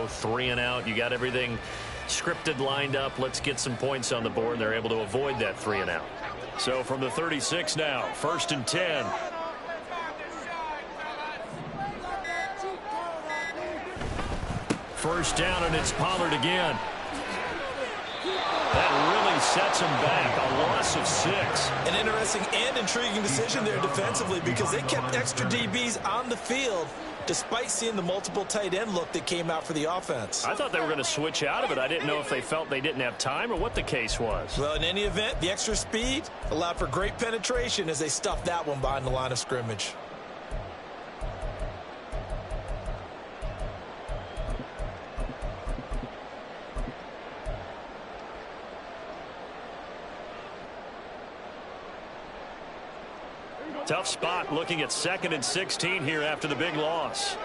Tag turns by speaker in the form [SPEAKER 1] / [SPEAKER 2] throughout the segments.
[SPEAKER 1] 3 and out. You got everything scripted, lined up. Let's get some points on the board. And they're able to avoid that 3 and out. So from the 36 now, 1st and 10. First down, and it's Pollard again. That really sets him back. A loss of 6.
[SPEAKER 2] An interesting and intriguing decision there defensively because they kept extra DBs on the field despite seeing the multiple tight end look that came out for the offense.
[SPEAKER 1] I thought they were going to switch out of it. I didn't know if they felt they didn't have time or what the case was.
[SPEAKER 2] Well, in any event, the extra speed allowed for great penetration as they stuffed that one behind the line of scrimmage.
[SPEAKER 1] Tough spot looking at 2nd and 16 here after the big loss.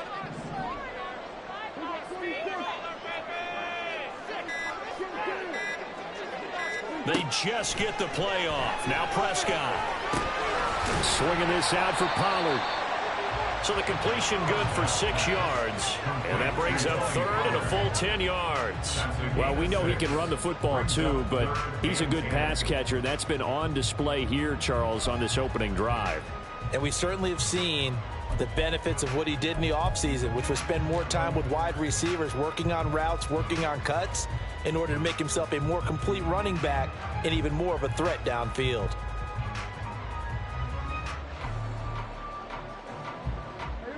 [SPEAKER 1] They just get the play off. Now Prescott. Swinging this out for Pollard. So the completion good for 6 yards. And that brings up 3rd and a full 10 yards.
[SPEAKER 3] Well, we know he can run the football too, but he's a good pass catcher. That's been on display here, Charles, on this opening drive.
[SPEAKER 2] And we certainly have seen the benefits of what he did in the offseason, which was spend more time with wide receivers, working on routes, working on cuts, in order to make himself a more complete running back and even more of a threat downfield.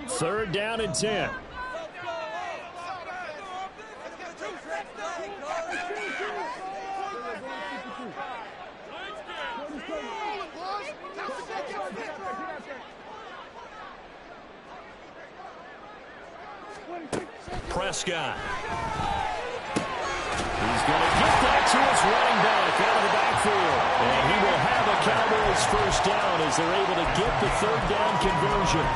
[SPEAKER 3] Third down and 10.
[SPEAKER 1] Prescott. He's going to get that to his running back out of the backfield. And he will have a Cowboys first down as they're able to get the 3rd down conversion.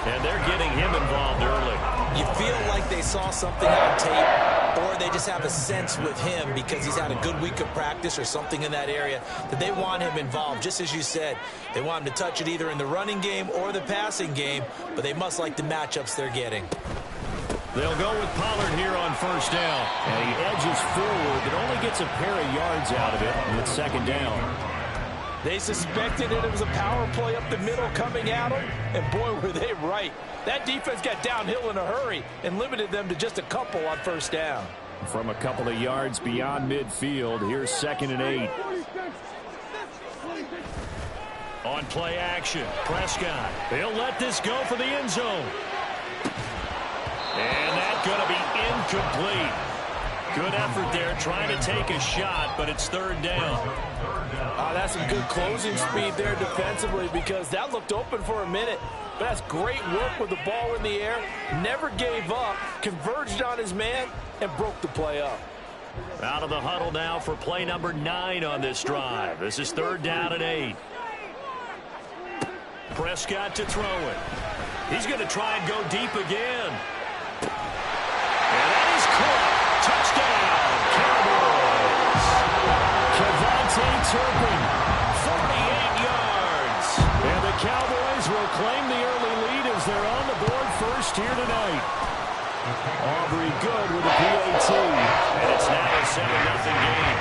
[SPEAKER 1] And they're getting him involved early.
[SPEAKER 2] You feel like they saw something on tape, or they just have a sense with him because he's had a good week of practice or something in that area that they want him involved. Just as you said, they want him to touch it either in the running game or the passing game, but they must like the matchups they're getting.
[SPEAKER 1] They'll go with Pollard here on first down.
[SPEAKER 3] And he edges forward, but only gets a pair of yards out of it with 2nd down.
[SPEAKER 2] They suspected it was a power play up the middle coming at them, and boy, were they right. That defense got downhill in a hurry and limited them to just a couple on first down.
[SPEAKER 3] From a couple of yards beyond midfield, here's 2nd and 8.
[SPEAKER 1] On play action, Prescott. They'll let this go for the end zone. And that's going to be incomplete. Good effort there trying to take a shot, but it's 3rd down.
[SPEAKER 2] That's some good closing speed there defensively because that looked open for a minute. But that's great work with the ball in the air. Never gave up, converged on his man, and broke the play up.
[SPEAKER 1] Out of the huddle now for play number 9 on this drive. This is 3rd down and 8. Prescott to throw it. He's going to try and go deep again. And that is caught. Touchdown, Cowboys. Kevontae Turpin, 48 yards. And the Cowboys will claim the early lead as they're on the board first here tonight. Aubrey good with a PAT. And it's now a 7-0 game.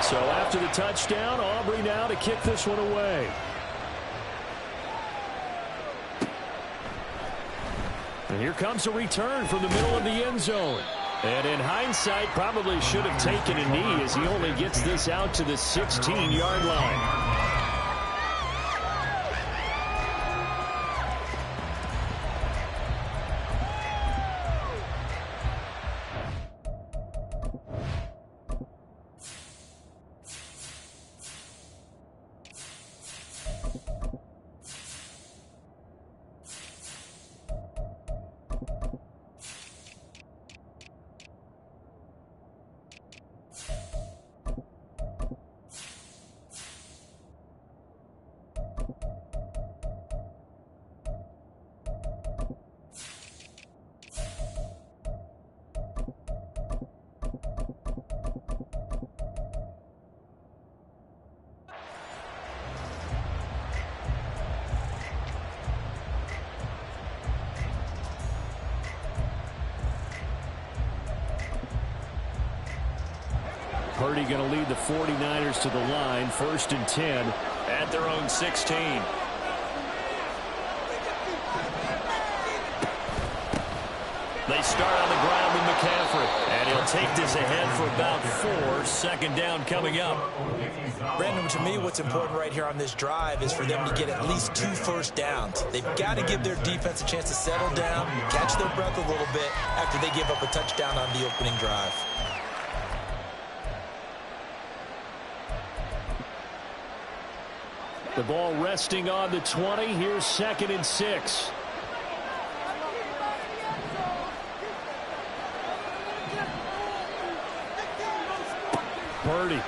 [SPEAKER 1] So after the touchdown, Aubrey now to kick this one away. And here comes a return from the middle of the end zone. And in hindsight, probably should have taken a knee as he only gets this out to the 16-yard line.
[SPEAKER 3] Purdy going to lead the 49ers to the line, 1st and 10
[SPEAKER 1] at their own 16. They start on the ground with McCaffrey, and he'll take this ahead for about 4. 2nd down coming up.
[SPEAKER 2] Brandon, to me, what's important right here on this drive is for them to get at least 2 first downs. They've got to give their defense a chance to settle down, catch their breath a little bit after they give up a touchdown on the opening drive.
[SPEAKER 3] The ball resting on the 20. Here's 2nd and 6. Purdy.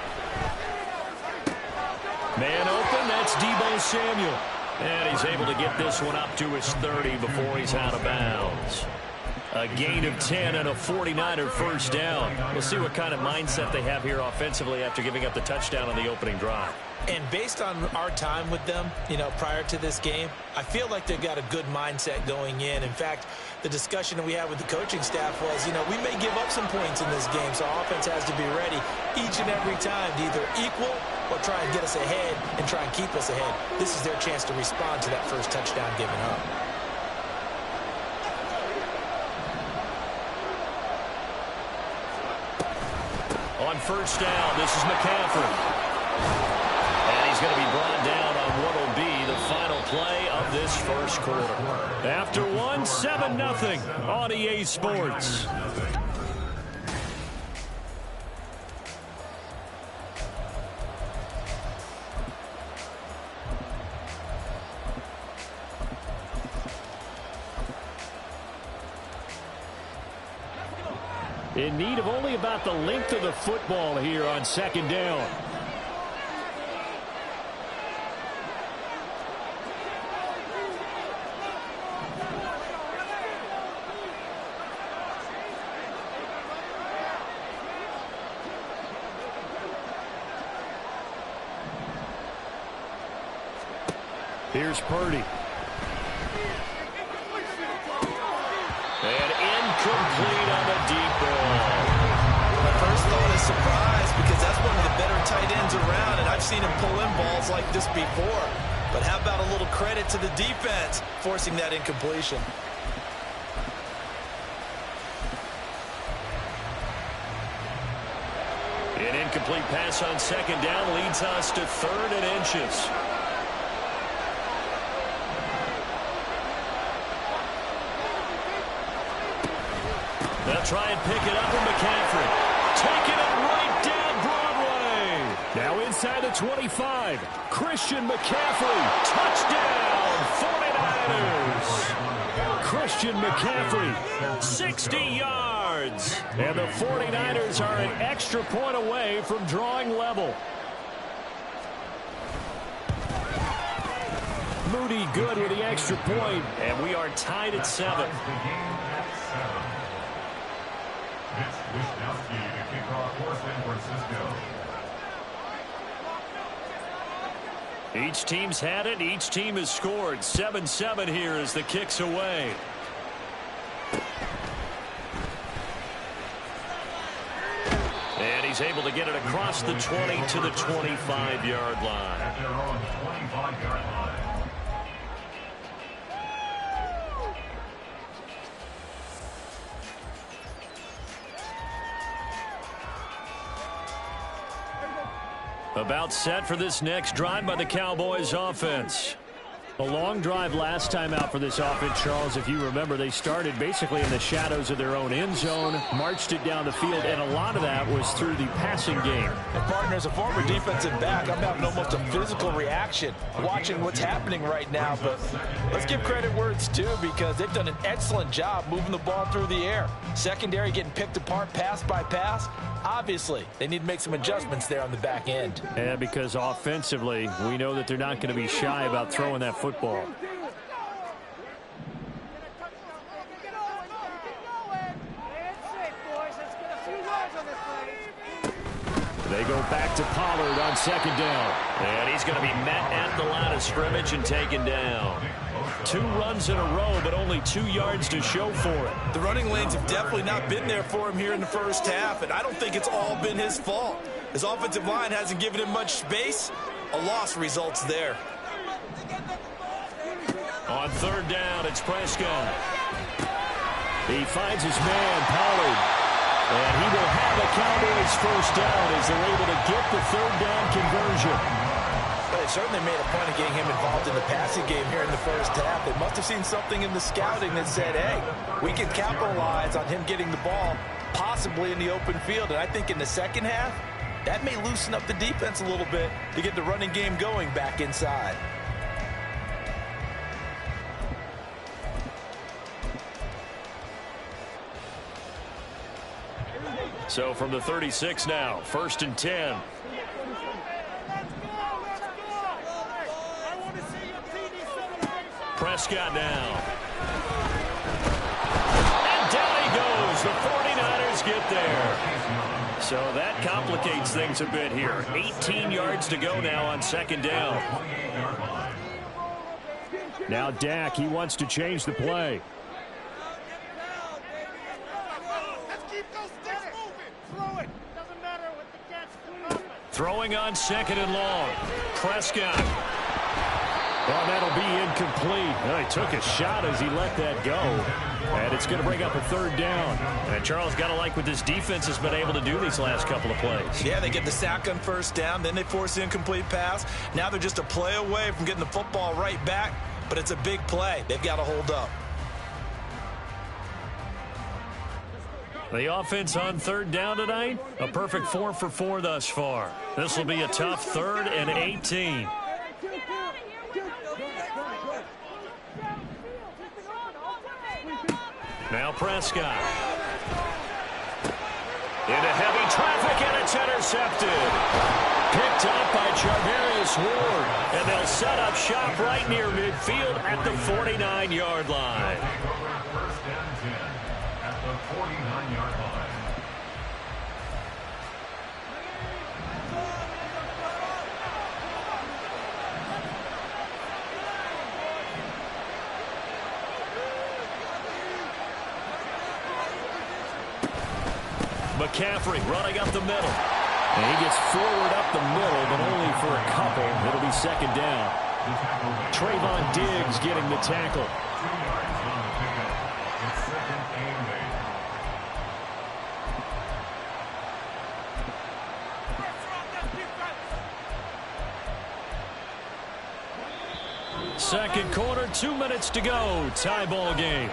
[SPEAKER 3] Man open, that's Deebo Samuel. And he's able to get this one up to his 30 before he's out of bounds. A gain of 10 and a 49er first down. We'll see what kind of mindset they have here offensively after giving up the touchdown on the opening drive.
[SPEAKER 2] And based on our time with them, prior to this game, I feel like they've got a good mindset going in. In fact, the discussion that we had with the coaching staff was, we may give up some points in this game, so our offense has to be ready each and every time to either equal or try and get us ahead and try and keep us ahead. This is their chance to respond to that first touchdown given up.
[SPEAKER 1] On first down, this is McCaffrey. And he's going to be brought down on what will be the final play of this first quarter.
[SPEAKER 3] After 7-0 on EA Sports. In need of only about the length of the football here on 2nd down. Here's Purdy.
[SPEAKER 1] And incomplete on the deep ball.
[SPEAKER 2] My first thought is surprise because that's one of the better tight ends around, and I've seen him pull in balls like this before. But how about a little credit to the defense forcing that incompletion?
[SPEAKER 1] An incomplete pass on 2nd down leads us to 3rd and inches. They'll try and pick it up with McCaffrey. Taking it right down Broadway.
[SPEAKER 3] Now inside the 25. Christian McCaffrey. Touchdown, 49ers. Christian McCaffrey, 60 yards. And the 49ers are an extra point away from drawing level. Moody good with the extra point.
[SPEAKER 1] And we are tied at 7. Each team's had it. Each team has scored. 7-7 here as the kick's away. And he's able to get it across the 20 to the 25-yard line. At their own 25-yard line. About set for this next drive by the Cowboys offense.
[SPEAKER 3] A long drive last time out for this offense, Charles. If you remember, they started basically in the shadows of their own end zone, marched it down the field, and a lot of that was through the passing game.
[SPEAKER 2] And partner, as a former defensive back, I'm having almost a physical reaction watching what's happening right now. But let's give credit where it's due because they've done an excellent job moving the ball through the air. Secondary getting picked apart pass by pass. Obviously, they need to make some adjustments there on the back end.
[SPEAKER 3] Yeah, because offensively, we know that they're not going to be shy about throwing that football. They go back to Pollard on 2nd down.
[SPEAKER 1] And he's going to be met at the line of scrimmage and taken down. 2 runs in a row, but only 2 yards to show for it.
[SPEAKER 2] The running lanes have definitely not been there for him here in the first half, and I don't think it's all been his fault. His offensive line hasn't given him much space. A loss results there.
[SPEAKER 3] On third down, it's Prescott. He finds his man, Pollard. And he will have a Cowboys first down as they're able to get the third down conversion.
[SPEAKER 2] Well, they certainly made a point of getting him involved in the passing game here in the first half. They must have seen something in the scouting that said, hey, we can capitalize on him getting the ball possibly in the open field. And I think in the second half, that may loosen up the defense a little bit to get the running game going back inside.
[SPEAKER 3] So from the 36 now, 1st and 10. Prescott now. And down he goes. The 49ers get there. So that complicates things a bit here. 18 yards to go now on 2nd down. Now Dak, he wants to change the play. Throwing on 2nd and long. Prescott. Well, that'll be incomplete. Well, he took a shot as he let that go. And it's going to bring up a 3rd down. And Charles, got to like what this defense has been able to do these last couple of plays.
[SPEAKER 2] Yeah, they get the sack on 1st down. Then they force the incomplete pass. Now they're just a play away from getting the football right back. But it's a big play. They've got to hold up.
[SPEAKER 3] The offense on 3rd down tonight, a perfect 4 for 4 thus far. This will be a tough 3rd and 18. Now Prescott. Into heavy traffic, and it's intercepted. Picked up by Charvarius Ward. And they'll set up shop right near midfield at the 49-yard line. McCaffrey running up the middle. And he gets forward up the middle, but only for a couple. It'll be 2nd down. Trayvon Diggs getting the tackle. Second quarter, 2 minutes to go. Tie ball game.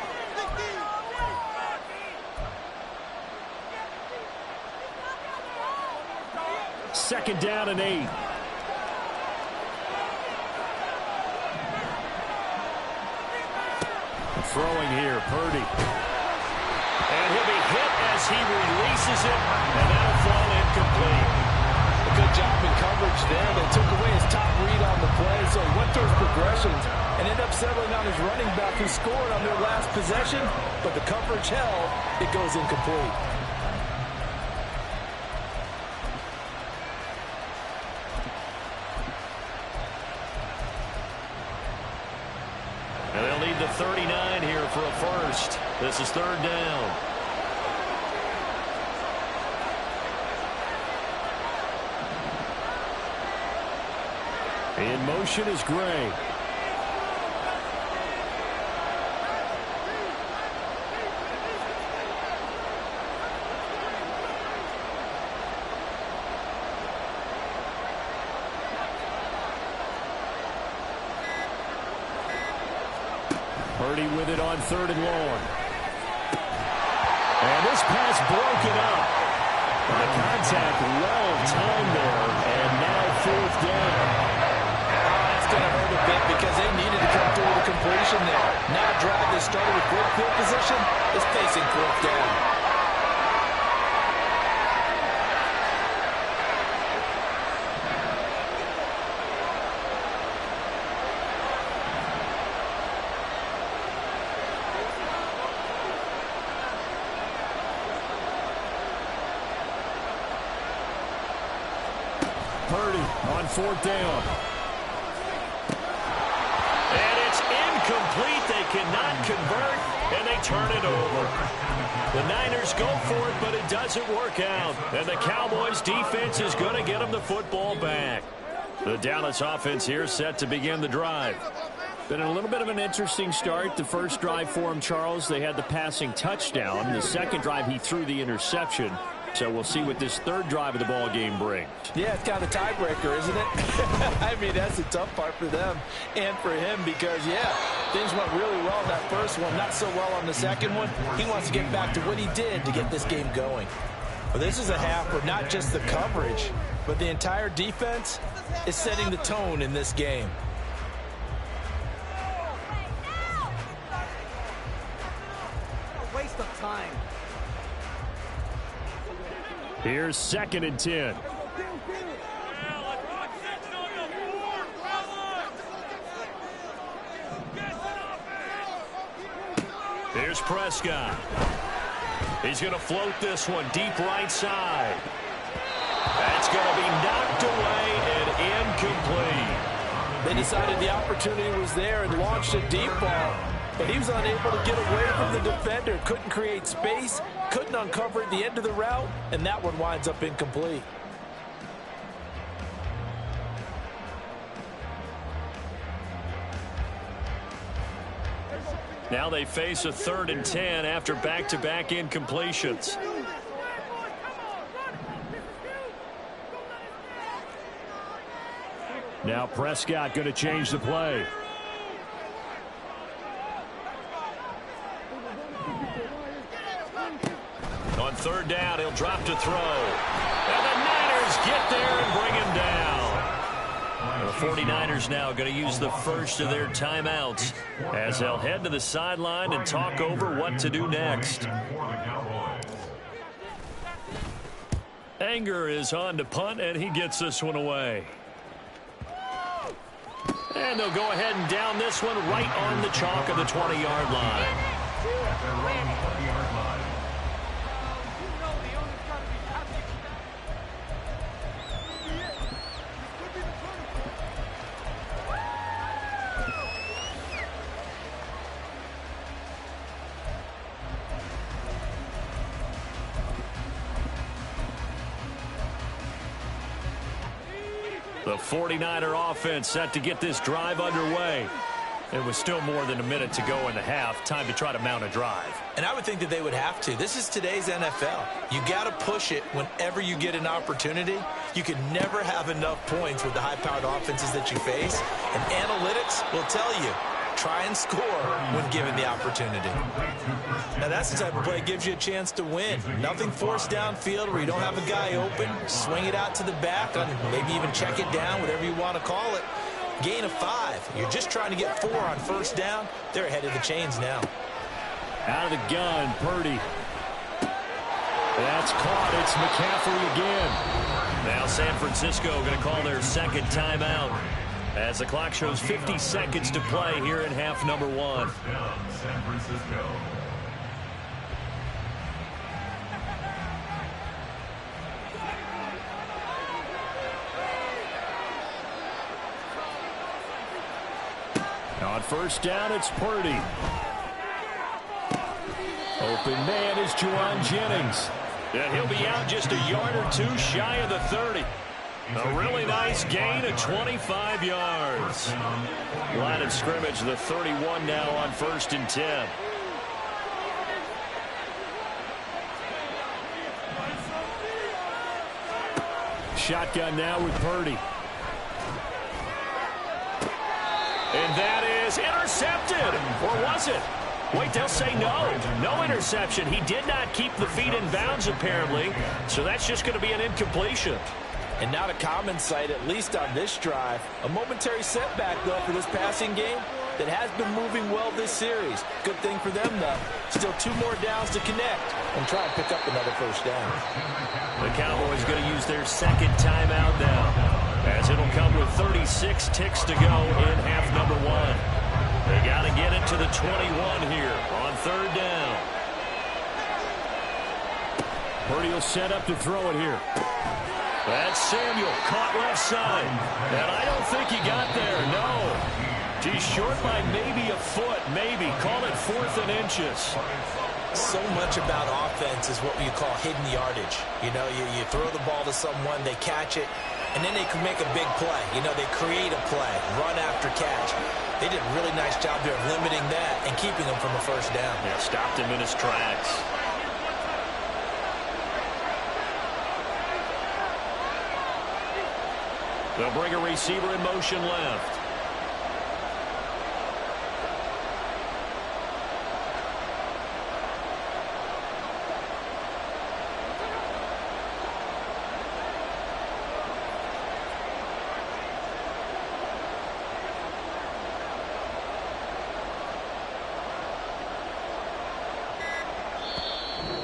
[SPEAKER 3] Second down and 8. Throwing here, Purdy. And he'll be hit as he releases it, and that'll fall incomplete.
[SPEAKER 2] A good job in coverage there. They took away his top read on the play, so he went through his progressions and ended up settling on his running back who scored on their last possession, but the coverage held. It goes incomplete.
[SPEAKER 3] And they'll need the 39 here for a first. This is 3rd down. In motion is Gray. Purdy with it on 3rd and long. And this pass broken up. The contact well timed there. And now 4th down.
[SPEAKER 2] That's going to hurt a bit because they needed to come through with a completion there. Now a drive that started with great field position is facing 4th down.
[SPEAKER 3] Purdy on 4th down. And it's incomplete. They cannot convert. and they turn it over. The Niners go for it, but it doesn't work out. And the Cowboys' defense is going to get them the football back. The Dallas offense here set to begin the drive.
[SPEAKER 4] Been a little bit of an interesting start. The first drive for him, Charles, they had the passing touchdown. The second drive, he threw the interception. So we'll see what this third drive of the ball game brings.
[SPEAKER 2] Yeah, it's kind of a tiebreaker, isn't it? I mean, that's the tough part for them and for him because, yeah, things went really well in that first one, not so well on the second one. He wants to get back to what he did to get this game going. But this is a half where not just the coverage, but the entire defense is setting the tone in this game.
[SPEAKER 5] Waste of time.
[SPEAKER 3] Here's 2nd and 10. Here's Prescott. He's going to float this one deep right side. That's going to be knocked away and incomplete.
[SPEAKER 2] They decided the opportunity was there and launched a deep ball, but he was unable to get away from the defender. Couldn't create space, couldn't uncover at the end of the route, and that one winds up incomplete.
[SPEAKER 3] Now they face a 3rd and 10 after back-to-back incompletions. Now Prescott going to change the play. On 3rd down, he'll drop to throw. And the Niners get there and bring him down. The 49ers now going to use the first of their timeouts as they'll head to the sideline and talk over what to do next. Anger is on to punt, and he gets this one away. And they'll go ahead and down this one right on the chalk of the 20-yard line. The 49er offense set to get this drive underway. It was still more than a minute to go in the half. Time to try to mount a drive.
[SPEAKER 2] And I would think that they would have to. This is today's NFL. You got to push it whenever you get an opportunity. You can never have enough points with the high-powered offenses that you face. And analytics will tell you, try and score when given the opportunity. Now that's the type of play that gives you a chance to win. Nothing forced downfield where you don't have a guy open. Swing it out to the back, maybe even check it down, whatever you want to call it. Gain of 5. You're just trying to get 4 on 1st down. They're ahead of the chains now.
[SPEAKER 3] Out of the gun, Purdy. That's caught. It's McCaffrey again. Now San Francisco going to call their 2nd timeout as the clock shows 50 seconds to play here in half number 1.
[SPEAKER 6] San Francisco.
[SPEAKER 3] On 1st down, it's Purdy. Open man is Juwan Jennings. And he'll be out just a yard or 2 shy of the 30. A really nice gain of 25 yards. Line of scrimmage, the 31 now on 1st and 10. Shotgun now with Purdy. And that is intercepted. Or was it? Wait, they'll say no. No interception. He did not keep the feet in bounds, apparently. So that's just going to be an incompletion.
[SPEAKER 2] And not a common sight, at least on this drive. A momentary setback, though, for this passing game that has been moving well this series. Good thing for them, though. Still 2 more downs to connect and try and pick up another 1st down.
[SPEAKER 3] The Cowboys going to use their 2nd timeout now, as it'll come with 36 ticks to go in half number 1. They got to get it to the 21 here on 3rd down. Purdy will set up to throw it here. That's Samuel, caught left side. And I don't think he got there, no. He's short by maybe a foot, maybe. Call it 4th and inches.
[SPEAKER 2] So much about offense is what you call hidden yardage. You know, you throw the ball to someone, they catch it, and then they can make a big play. You know, they create a play, run after catch. They did a really nice job there of limiting that and keeping him from a first down.
[SPEAKER 3] Yeah, stopped him in his tracks. They'll bring a receiver in motion left.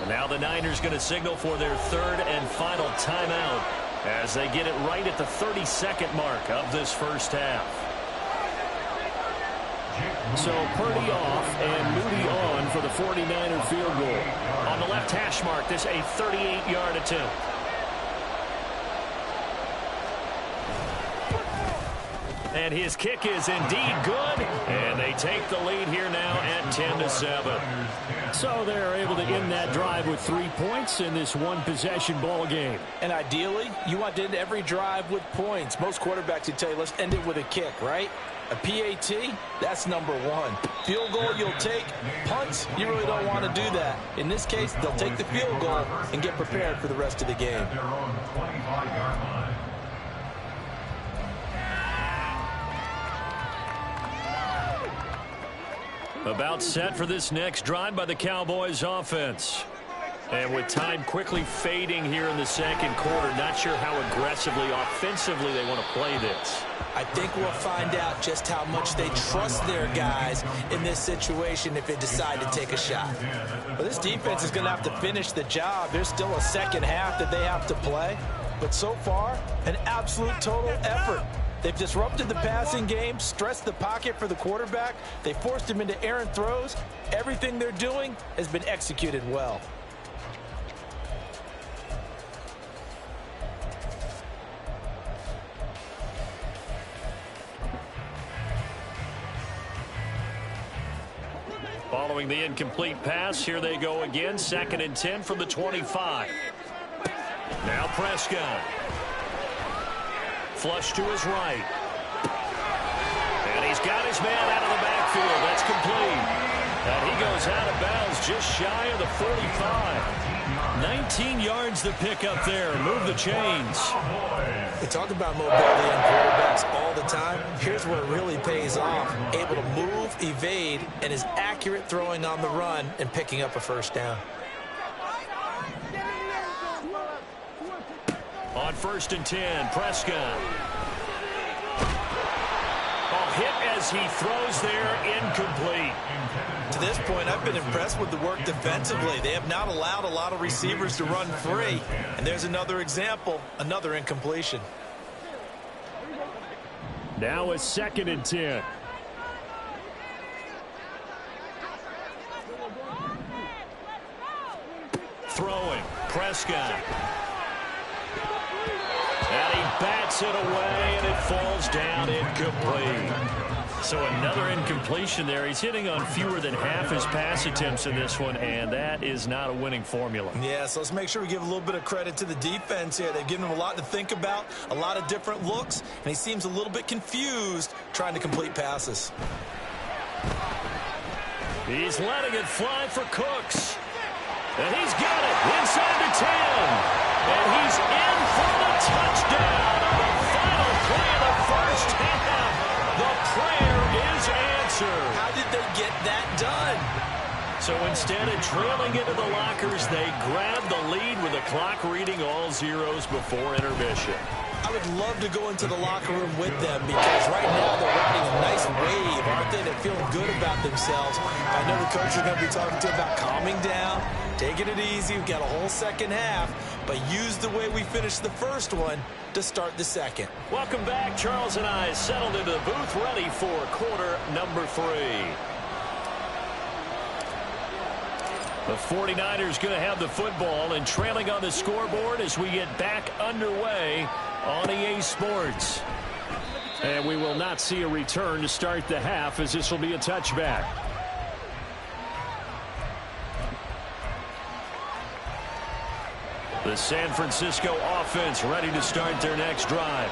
[SPEAKER 3] And now the Niners going to signal for their 3rd and final timeout as they get it right at the 32nd mark of this first half. So Purdy off and Moody on for the 49er field goal. On the left hash mark, this a 38-yard attempt. And his kick is indeed good, and they take the lead here now at 10-7. So they're able to end that drive with 3 points in this one-possession ball game.
[SPEAKER 2] And ideally, you want to end every drive with points. Most quarterbacks would tell you, let's end it with a kick, right? A PAT, that's number 1. Field goal you'll take. Punts, you really don't want to do that. In this case, they'll take the field goal and get prepared for the rest of the game.
[SPEAKER 3] About set for this next drive by the Cowboys offense. And with time quickly fading here in the second quarter, not sure how aggressively, offensively they want to play this.
[SPEAKER 2] I think we'll find out just how much they trust their guys in this situation if they decide to take a shot. But this defense is going to have to finish the job. There's still a second half that they have to play. But so far, an absolute total effort. They've disrupted the passing game, stressed the pocket for the quarterback. They forced him into errant throws. Everything they're doing has been executed well.
[SPEAKER 3] Following the incomplete pass, here they go again. 2nd and 10 from the 25. Now Prescott. Flush to his right. And he's got his man out of the backfield. That's complete. And he goes out of bounds just shy of the 45. 19 yards to pick up there. Move the chains.
[SPEAKER 2] We talk about mobility in quarterbacks all the time. Here's where it really pays off. Able to move, evade, and is accurate throwing on the run and picking up a first down.
[SPEAKER 3] On 1st and 10, Prescott. Hit as he throws there, incomplete.
[SPEAKER 2] To this point, I've been impressed with the work defensively. They have not allowed a lot of receivers to run free. And there's another example, another incompletion.
[SPEAKER 4] Now a 2nd and 10.
[SPEAKER 3] Throwing, Prescott. And he bats it away, and it falls down incomplete. So another incompletion there. He's hitting on fewer than half his pass attempts in this one, and that is not a winning formula.
[SPEAKER 2] Yeah, so let's make sure we give a little bit of credit to the defense here. They've given him a lot to think about, a lot of different looks, and he seems a little bit confused trying to complete passes.
[SPEAKER 3] He's letting it fly for Cooks. And he's got it inside the 10. And he's in for the touchdown on the final play of the first half. The prayer is answered.
[SPEAKER 2] How did they get that done?
[SPEAKER 3] So instead of trailing into the lockers, they grab the lead with the clock reading all zeros before intermission.
[SPEAKER 2] I would love to go into the locker room with them because right now they're riding a nice wave, aren't they? They're feeling good about themselves. I know the coach is going to be talking to them about calming down, taking it easy. We've got a whole second half, but use the way we finished the first one to start the second.
[SPEAKER 3] Welcome back. Charles and I settled into the booth ready for quarter number 3. The 49ers going to have the football and trailing on the scoreboard as we get back underway on EA Sports.
[SPEAKER 4] And we will not see a return to start the half, as this will be a touchback. The San Francisco offense ready to start their next drive.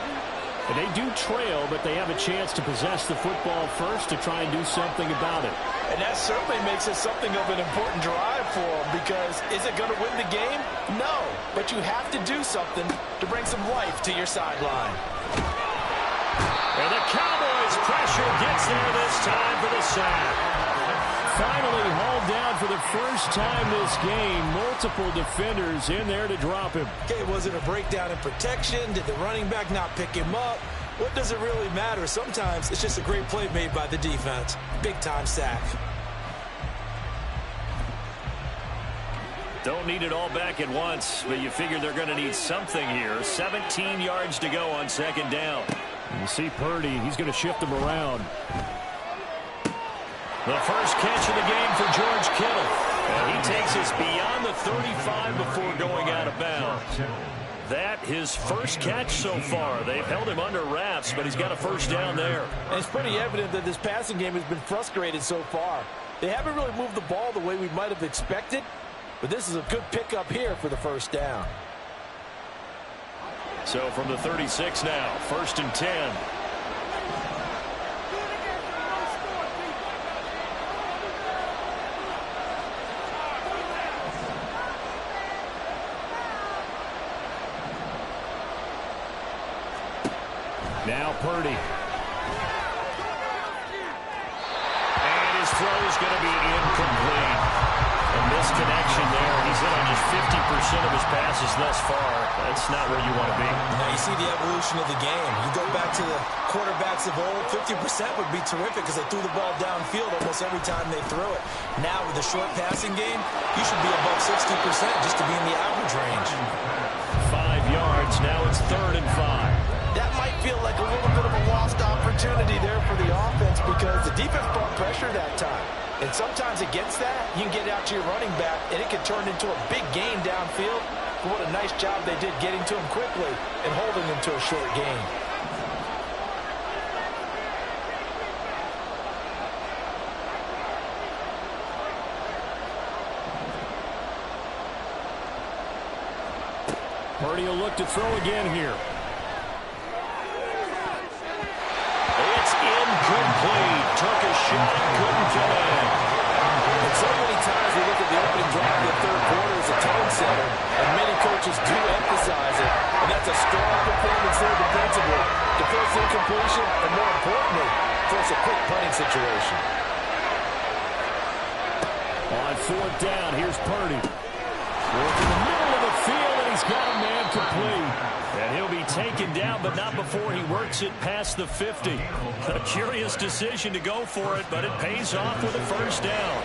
[SPEAKER 4] And they do trail, but they have a chance to possess the football first to try and do something about it.
[SPEAKER 2] And that certainly makes it something of an important drive for them, because is it going to win the game? No, but you have to do something to bring some life to your sideline.
[SPEAKER 3] And the Cowboys pressure gets there this time for the sack.
[SPEAKER 4] Finally hauled down for the first time this game. Multiple defenders in there to drop him.
[SPEAKER 2] Okay, was it a breakdown in protection? Did the running back not pick him up? What does it really matter? Sometimes it's just a great play made by the defense. Big-time sack.
[SPEAKER 3] Don't need it all back at once, but you figure they're going to need something here. 17 yards to go on second down.
[SPEAKER 4] You see Purdy, he's going to shift them around.
[SPEAKER 3] The first catch of the game for George Kittle. And he takes us beyond the 35 before going out of bounds. That his first catch so far. They've held him under wraps, but he's got a first down there.
[SPEAKER 2] And it's pretty evident that this passing game has been frustrated so far. They haven't really moved the ball the way we might have expected, but this is a good pickup here for the first down.
[SPEAKER 3] So from the 36 now, 1st and 10.
[SPEAKER 4] Now Purdy.
[SPEAKER 3] And his throw is going to be incomplete. A misconnection there. He's hit on just 50% of his passes thus far. That's not where you want to be.
[SPEAKER 2] Now you see the evolution of the game. You go back to the quarterbacks of old, 50% would be terrific because they threw the ball downfield almost every time they threw it. Now with the short passing game, you should be above 60% just to be in the average range.
[SPEAKER 3] 5 yards. Now it's 3rd and 5.
[SPEAKER 2] That might feel like a little bit of a lost opportunity there for the offense because the defense brought pressure that time. And sometimes against that, you can get out to your running back, and it can turn into a big gain downfield. But what a nice job they did getting to him quickly and holding him to a short gain.
[SPEAKER 4] Purdy will look to throw again here.
[SPEAKER 3] It's incomplete. Took a shot and couldn't get in.
[SPEAKER 2] And so many times we look at the opening drive of the third quarter as a tone setter, and many coaches do emphasize it. And that's a strong performance there defensively to force incompletion and, more importantly, force a quick punting situation.
[SPEAKER 4] On 4th down, here's Purdy. Working the middle of the field, and he's got a man complete.
[SPEAKER 3] And he'll be taken down, but not before he works it past the 50. A curious decision to go for it, but it pays off with a first down.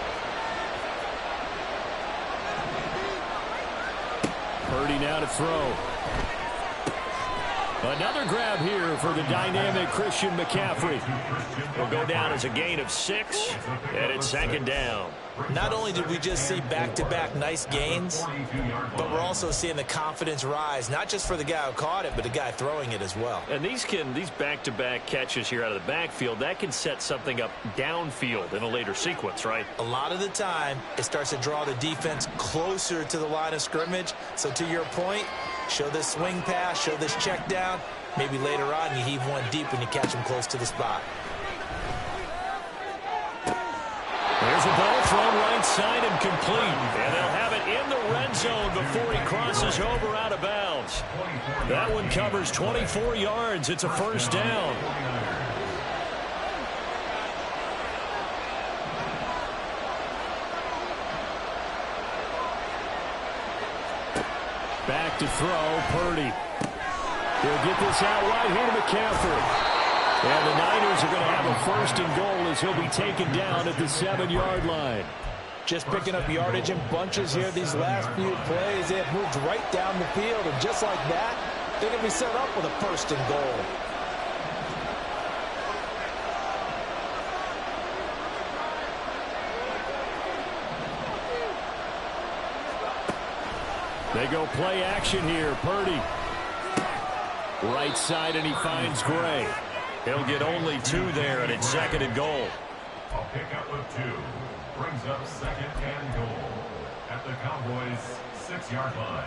[SPEAKER 4] Purdy now to throw. Another grab here for the dynamic Christian McCaffrey.
[SPEAKER 3] Will go down as a gain of 6, and it's 2nd down.
[SPEAKER 2] Not only did we just see back-to-back nice gains, but we're also seeing the confidence rise, not just for the guy who caught it, but the guy throwing it as well.
[SPEAKER 3] And these back-to-back catches here out of the backfield, that can set something up downfield in a later sequence, right?
[SPEAKER 2] A lot of the time, it starts to draw the defense closer to the line of scrimmage. So to your point, show this swing pass, show this check down. Maybe later on you heave one deep when you catch him close to the spot.
[SPEAKER 3] There's a ball thrown right side and complete. And they'll have it in the red zone before he crosses over out of bounds. That one covers 24 yards. It's a first down.
[SPEAKER 4] Back to throw, Purdy. He'll get this out right here to McCaffrey. And the Niners are going to have a 1st and goal as he'll be taken down at the 7-yard line.
[SPEAKER 2] Just picking up yardage in bunches here these last few plays. They have moved right down the field, and just like that, they're going to be set up with a 1st and goal.
[SPEAKER 4] They go play action here. Purdy. Right side, and he finds Gray.
[SPEAKER 3] He'll get only 2 there, and it's 2nd and goal.
[SPEAKER 6] A pickup of 2 brings up 2nd and goal at the Cowboys' 6-yard line.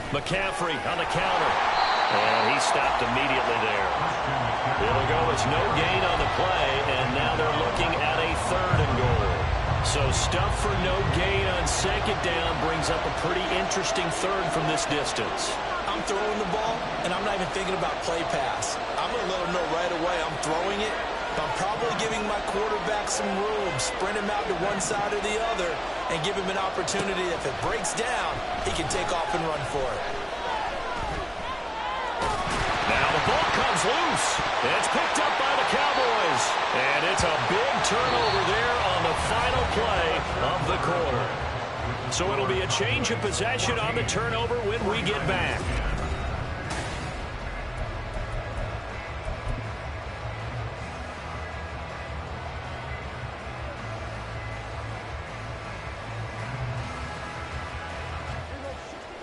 [SPEAKER 3] McCaffrey on the counter. And he stopped immediately there. It'll go as no gain on the play, and now they're looking at a 3rd and goal. So stuff for no gain on 2nd down brings up a pretty interesting 3rd from this distance.
[SPEAKER 2] I'm throwing the ball, and I'm not even thinking about play pass. I'm going to let him know right away I'm throwing it. I'm probably giving my quarterback some room, sprint him out to one side or the other, and give him an opportunity. If it breaks down, he can take off and run for it.
[SPEAKER 3] Now the ball comes loose. It's picked up by the Cowboys. And it's a big turnover there on the final play of the quarter. So it'll be a change of possession on the turnover when we get back.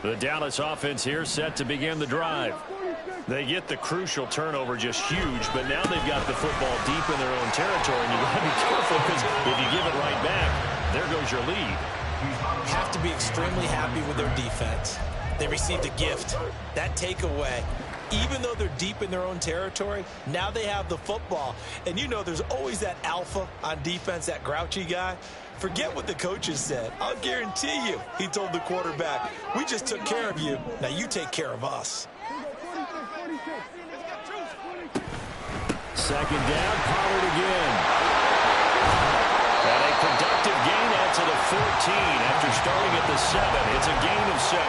[SPEAKER 3] The Dallas offense here set to begin the drive. They get the crucial turnover, just huge, but now they've got the football deep in their own territory, and you've got to be careful because if you give it right back, there goes your lead.
[SPEAKER 2] Have to be extremely happy with their defense. They received a gift. That takeaway, even though they're deep in their own territory, now they have the football. And you know there's always that alpha on defense, that grouchy guy. Forget what the coaches said. I'll guarantee you, he told the quarterback, we just took care of you. Now you take care of us.
[SPEAKER 3] 2nd down, Pollard again. And a productive gain out to the 14 after starting at the 7. It's a gain of 7.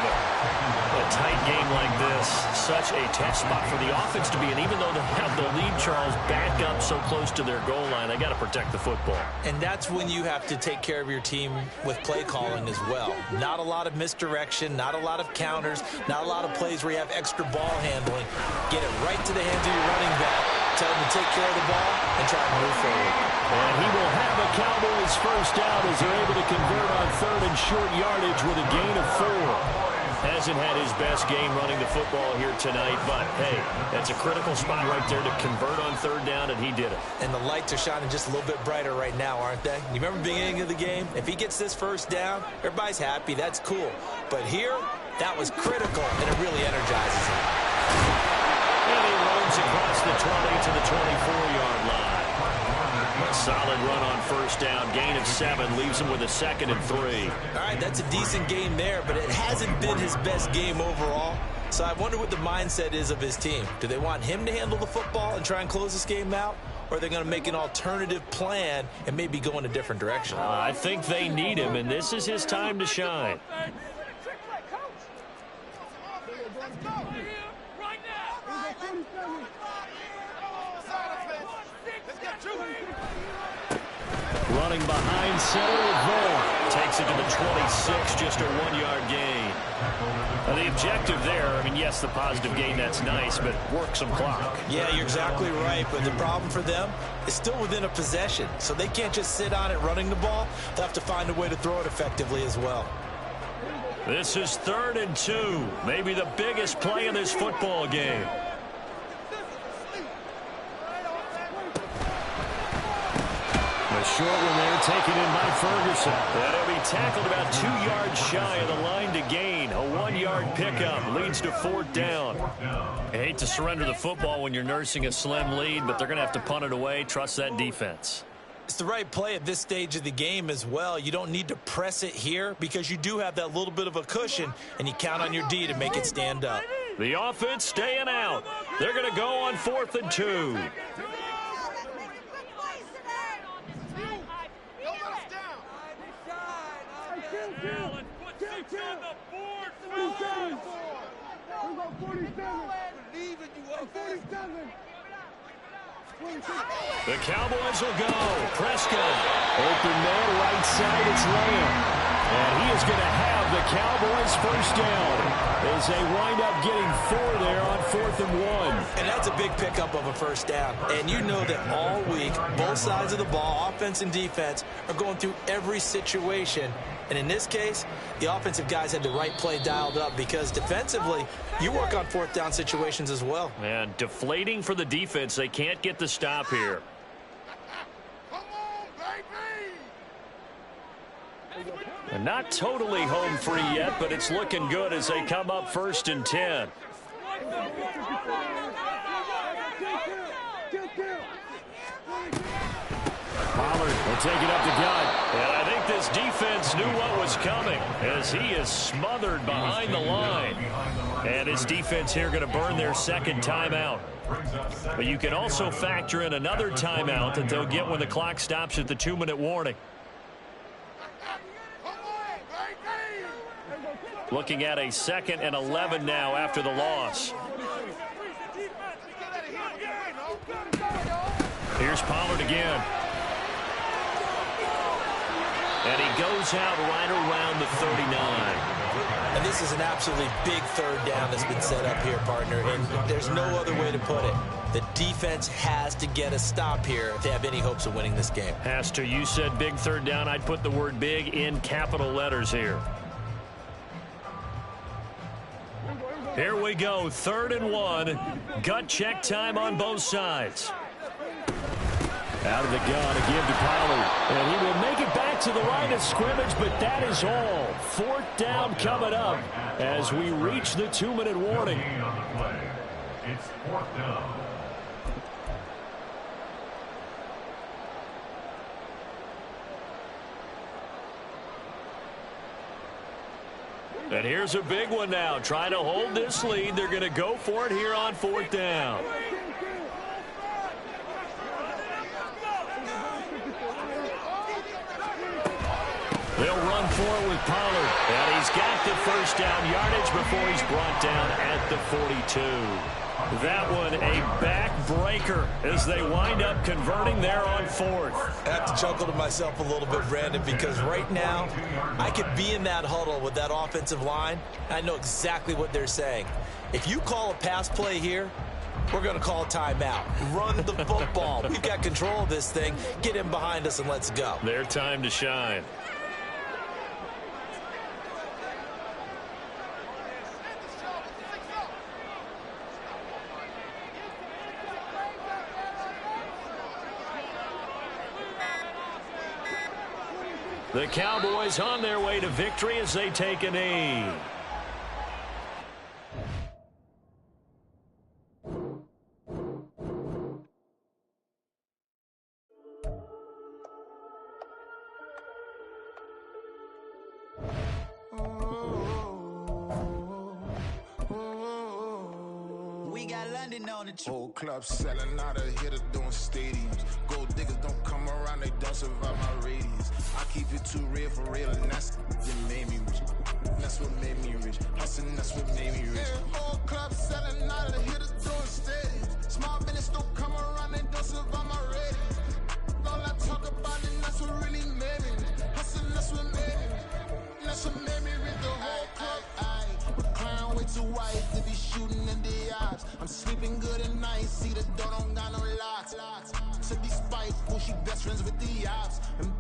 [SPEAKER 3] A tight game like this, such a tough spot for the offense to be in. Even though they have the lead, Charles, back up so close to their goal line, they got to protect the football.
[SPEAKER 2] And that's when you have to take care of your team with play calling as well. Not a lot of misdirection, not a lot of counters, not a lot of plays where you have extra ball handling. Get it right to the hands of your running back. Tell him to take care of the ball and try to move forward.
[SPEAKER 3] And he will have a Cowboys first down as they're able to convert on 3rd and short yardage with a gain of 4. Hasn't had his best game running the football here tonight, but, hey, that's a critical spot right there to convert on 3rd down, and he did it.
[SPEAKER 2] And the lights are shining just a little bit brighter right now, aren't they? You remember the beginning of the game? If he gets this first down, everybody's happy. That's cool. But here, that was critical, and it really energizes him.
[SPEAKER 3] And he runs across the 20 to the 24-yard line. A solid run on first down. Gain of 7 leaves him with a 2nd and 3.
[SPEAKER 2] All right, that's a decent game there, but it hasn't been his best game overall. So I wonder what the mindset is of his team. Do they want him to handle the football and try and close this game out? Or are they going to make an alternative plan and maybe go in a different direction?
[SPEAKER 3] I think they need him, and this is his time to shine. Running behind center with Vaughn. Takes it to the 26, just a 1-yard gain. The objective there, I mean, yes, the positive gain, that's nice, but work some clock.
[SPEAKER 2] Yeah, you're exactly right, but the problem for them is still within a possession, so they can't just sit on it running the ball. They'll have to find a way to throw it effectively as well.
[SPEAKER 3] This is 3rd and 2, maybe the biggest play in this football game. A short one there, taken in by Ferguson. That'll be tackled about 2 yards shy of the line to gain. A 1-yard pickup leads to 4th down. I hate to surrender the football when you're nursing a slim lead, but they're going to have to punt it away. Trust that defense.
[SPEAKER 2] It's the right play at this stage of the game as well. You don't need to press it here because you do have that little bit of a cushion, and you count on your D to make it stand up.
[SPEAKER 3] The offense staying out. They're going to go on 4th and 2. The Cowboys will go. Prescott. Open man, right side, it's Lamb.
[SPEAKER 4] And he is going to have the Cowboys first down as they wind up getting 4 there on 4th and 1.
[SPEAKER 2] And that's a big pickup of a first down. And you know that all week, both sides of the ball, offense and defense, are going through every situation. And in this case, the offensive guys had the right play dialed up because defensively, you work on 4th down situations as well.
[SPEAKER 3] And deflating for the defense. They can't get the stop here. And not totally home free yet, but it's looking good as they come up 1st and 10.
[SPEAKER 4] Pollard will take it up the gut.
[SPEAKER 3] And I think this defense knew what was coming as he is smothered behind the line. And his defense here going to burn their second timeout. But you can also factor in another timeout that they'll get when the clock stops at the 2-minute warning. Looking at a 2nd and 11 now after the loss. Here's Pollard again. And he goes out right around the 39.
[SPEAKER 2] And this is an absolutely big 3rd down that's been set up here, partner. And there's no other way to put it. The defense has to get a stop here if they have any hopes of winning this game.
[SPEAKER 3] Has to. You said big 3rd down. I'd put the word big in capital letters here. Here we go, 3rd and 1. Gut check time on both sides.
[SPEAKER 4] Out of the gun again to Pollard. And he will make it back to the line of scrimmage, but that is all. 4th down coming up as we reach the 2-minute warning.
[SPEAKER 6] It's 4th down.
[SPEAKER 3] And here's a big one now. Trying to hold this lead. They're going to go for it here on 4th down. They'll run for it with Pollard. And he's got the first down yardage before he's brought down at the 42. That one a backbreaker as they wind up converting there on 4th.
[SPEAKER 2] I have to chuckle to myself a little bit, Brandon, because right now I could be in that huddle with that offensive line. I know exactly what they're saying. If you call a pass play here, we're going to call a timeout. Run the football. We've got control of this thing. Get him behind us and let's go.
[SPEAKER 3] Their time to shine. The Cowboys on their way to victory as they take a knee.
[SPEAKER 5] We got London on the
[SPEAKER 7] whole club selling out of hitter doing stadiums. Gold diggers don't come around, they don't survive my radius. I keep it too real for real, and that's what made me rich. That's what made me rich. Hustling, that's what made me rich. Yeah, whole club selling out of hitters doing stadiums. Small business don't come around, they don't survive my radius. All I talk about it, that's what really made me rich. Hustling, that's what made me rich. That's what made me rich. The whole club. Recline way too white to be shooting in the eyes. I'm sleeping good at night, see the door don't got no locks. To be spiteful, she best friends with the ops. And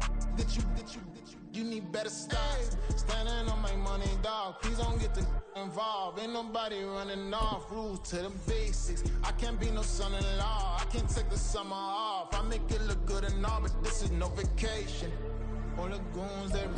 [SPEAKER 7] you need better stops. Standing on my money, dog. Please don't get the involved. Ain't nobody running off. Rules to the basics. I can't be no son-in-law. I can't take the summer off. I make it look good and all, but this is no vacation.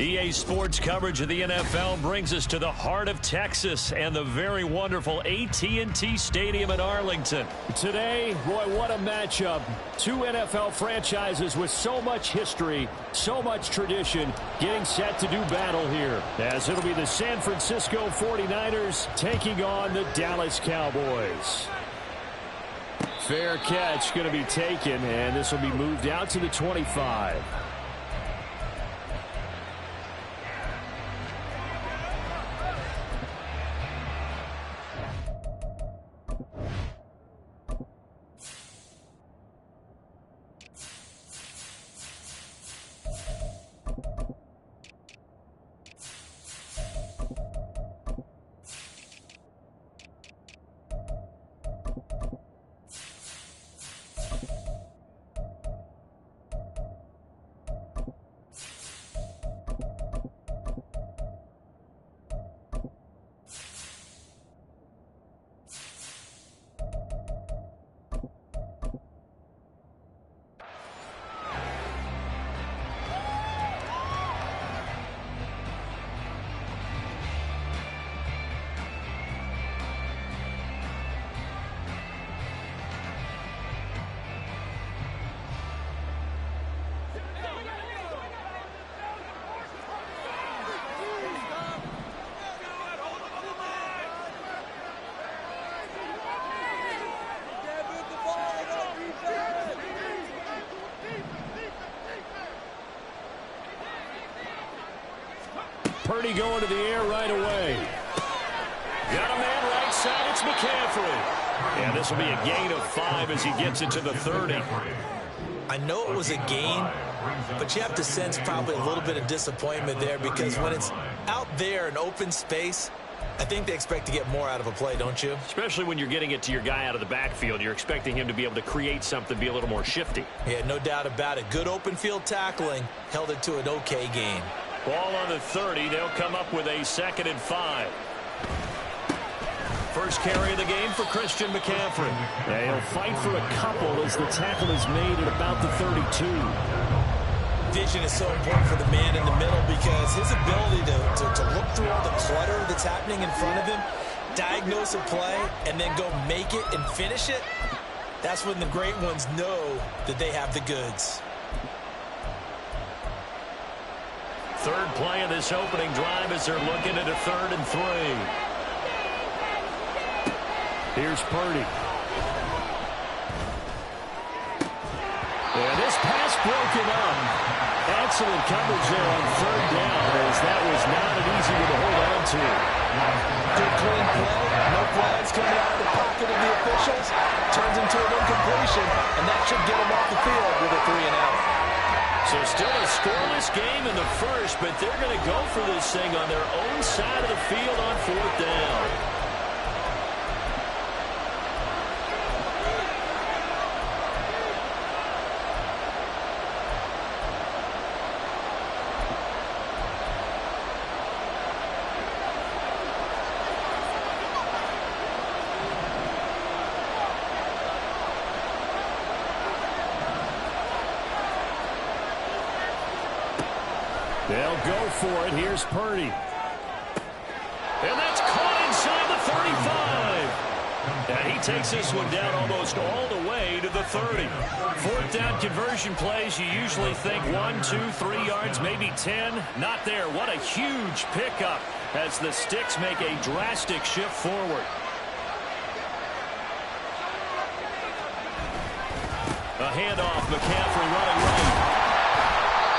[SPEAKER 3] EA Sports coverage of the NFL brings us to the heart of Texas and the very wonderful AT&T Stadium in Arlington.
[SPEAKER 4] Today, boy, what a matchup. Two NFL franchises with so much history, so much tradition, getting set to do battle here. As it'll be the San Francisco 49ers taking on the Dallas Cowboys. Fair catch going to be taken, and this will be moved out to the 25. Purdy going to the air right away.
[SPEAKER 3] Got a man right side. It's McCaffrey. And this will be a gain of 5 as he gets it to the 30.
[SPEAKER 2] I know it was a gain, but you have to sense probably a little bit of disappointment there because when it's out there in open space, I think they expect to get more out of a play, don't you?
[SPEAKER 3] Especially when you're getting it to your guy out of the backfield. You're expecting him to be able to create something, be a little more shifty.
[SPEAKER 2] Yeah, no doubt about it. Good open field tackling held it to an okay gain.
[SPEAKER 3] Ball on the 30. They'll come up with a 2nd and 5. First carry of the game for Christian McCaffrey.
[SPEAKER 4] Yeah, he'll fight for a couple as the tackle is made at about the 32.
[SPEAKER 2] Vision is so important for the man in the middle because his ability to look through all the clutter that's happening in front of him, diagnose a play, and then go make it and finish it, that's when the great ones know that they have the goods.
[SPEAKER 3] Third play of this opening drive as they're looking at a 3rd and 3.
[SPEAKER 4] Here's Purdy. And this pass broken up. Excellent coverage there on 3rd down as that was not an easy one to hold on to.
[SPEAKER 2] Good clean play. No flags coming out of the pocket of the officials. Turns into an incompletion, and that should get them off the field with a 3 and out.
[SPEAKER 3] So still a scoreless game in the first, but they're going to go for this thing on their own side of the field on 4th down.
[SPEAKER 4] They'll go for it. Here's Purdy.
[SPEAKER 3] And that's caught inside the 35. And he takes this one down almost all the way to the 30. 4th down conversion plays, you usually think 1, 2, 3 yards, maybe 10. Not there. What a huge pickup as the Sticks make a drastic shift forward. A handoff, McCaffrey running right.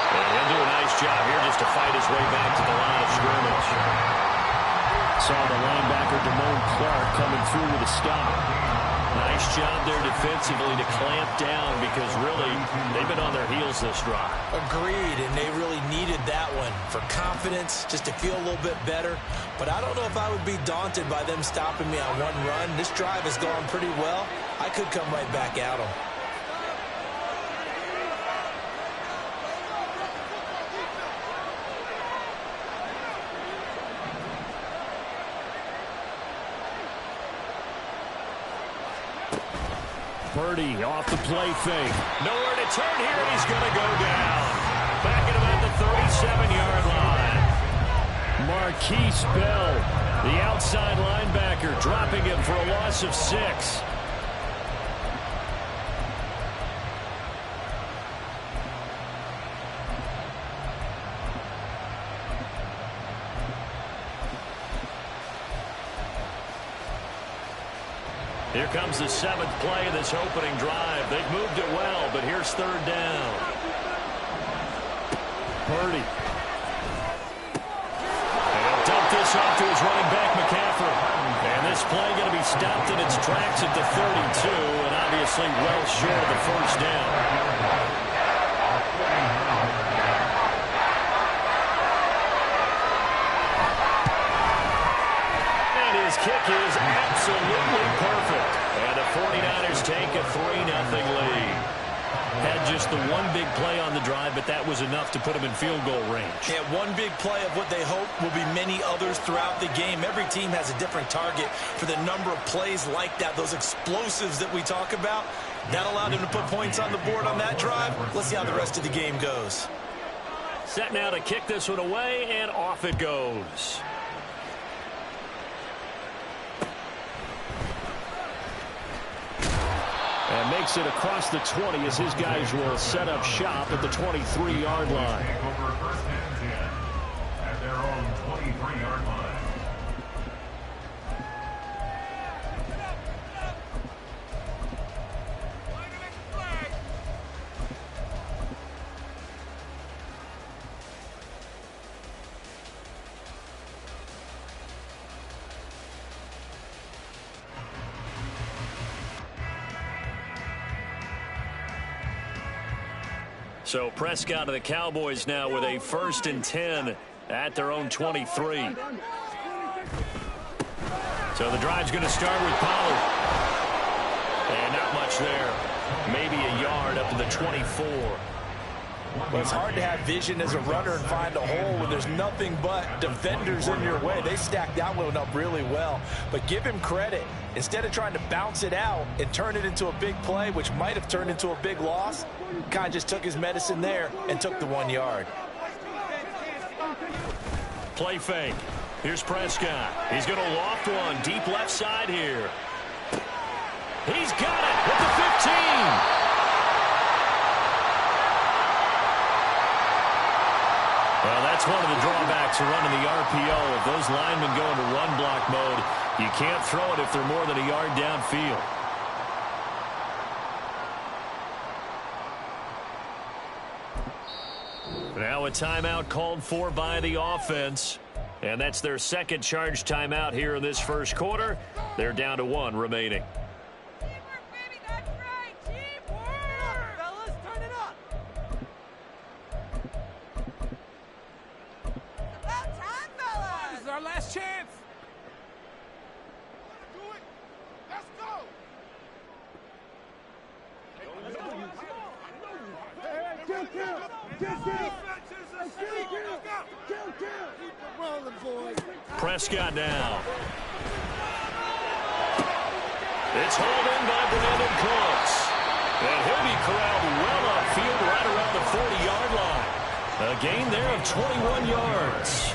[SPEAKER 3] And he'll do a nice job here just to fight his way back to the line of scrimmage.
[SPEAKER 4] Saw the linebacker Damone Clark coming through with a stop.
[SPEAKER 3] Nice job there defensively to clamp down because really they've been on their heels this drive.
[SPEAKER 2] Agreed, and they really needed that one for confidence, just to feel a little bit better. But I don't know if I would be daunted by them stopping me on one run. This drive has gone pretty well. I could come right back at them.
[SPEAKER 4] Purdy off the play fake.
[SPEAKER 3] Nowhere to turn here, and he's going to go down. Back at about the 37-yard line.
[SPEAKER 4] Marquise Bell, the outside linebacker, dropping him for a loss of 6.
[SPEAKER 3] Here comes the 7th play of this opening drive. They've moved it well, but here's 3rd down.
[SPEAKER 4] Purdy.
[SPEAKER 3] And he'll dump this off to his running back, McCaffrey. And this play going to be stopped in its tracks at the 32, and obviously well short of the 1st down. His kick is absolutely perfect. And the 49ers take a 3-0 lead. Had just the one big play on the drive, but that was enough to put them in field goal range.
[SPEAKER 2] Yeah, one big play of what they hope will be many others throughout the game. Every team has a different target for the number of plays like that, those explosives that we talk about. That allowed them to put points on the board on that drive. Let's see how the rest of the game goes.
[SPEAKER 3] Set now to kick this one away, and off it goes.
[SPEAKER 4] And makes it across the 20 as his guys will set up shop at the 23-yard line.
[SPEAKER 6] Over 1st and 10 at their own 23-yard line.
[SPEAKER 3] So Prescott of the Cowboys now with a 1st and 10 at their own 23. So the drive's going to start with Pollard. And not much there. Maybe a yard up to the 24.
[SPEAKER 2] Well, it's hard to have vision as a runner and find a hole when there's nothing but defenders in your way. They stacked that one up really well. But give him credit. Instead of trying to bounce it out and turn it into a big play, which might have turned into a big loss, kind of just took his medicine there and took the 1 yard.
[SPEAKER 3] Play fake. Here's Prescott. He's going to loft one deep left side here. He's got it at the 15. Well, that's one of the drawbacks of running the RPO. If those linemen go into run block mode, you can't throw it if they're more than a yard downfield. Now a timeout called for by the offense. And that's their second charge timeout here in this first quarter. They're down to 1 remaining.
[SPEAKER 8] Last chance. Do it. Let's go.
[SPEAKER 3] Prescott now. It's hauled in by Brandon Cooks. And he'll be corralled well upfield right around the 40-yard line. A gain there of 21 yards.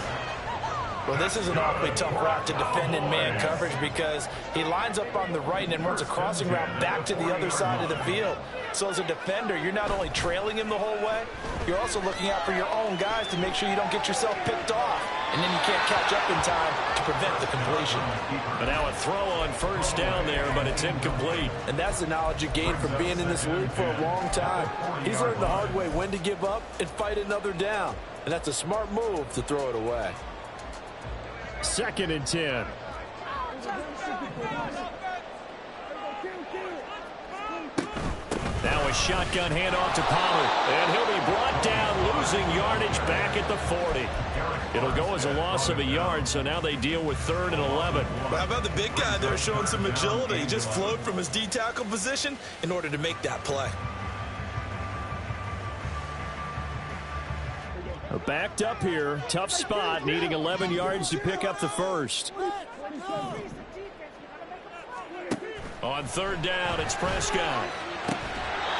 [SPEAKER 2] Well, this is an awfully tough route to defend in man coverage because he lines up on the right and then runs a crossing route back to the other side of the field. So as a defender, you're not only trailing him the whole way, you're also looking out for your own guys to make sure you don't get yourself picked off. And then you can't catch up in time to prevent the completion.
[SPEAKER 3] But now a throw on first down there, but it's incomplete.
[SPEAKER 2] And that's the knowledge you gain from being in this league for a long time. He's learned the hard way when to give up and fight another down. And that's a smart move to throw it away.
[SPEAKER 4] 2nd and 10.
[SPEAKER 3] Now a shotgun handoff to Pollard. And he'll be brought down, losing yardage back at the 40. It'll go as a loss of a yard, so now they deal with 3rd and 11.
[SPEAKER 2] Well, how about the big guy there showing some agility? He just flowed from his D-tackle position in order to make that play.
[SPEAKER 4] Backed up here. Tough spot. Needing 11 yards to pick up the first.
[SPEAKER 3] On 3rd down, it's Prescott.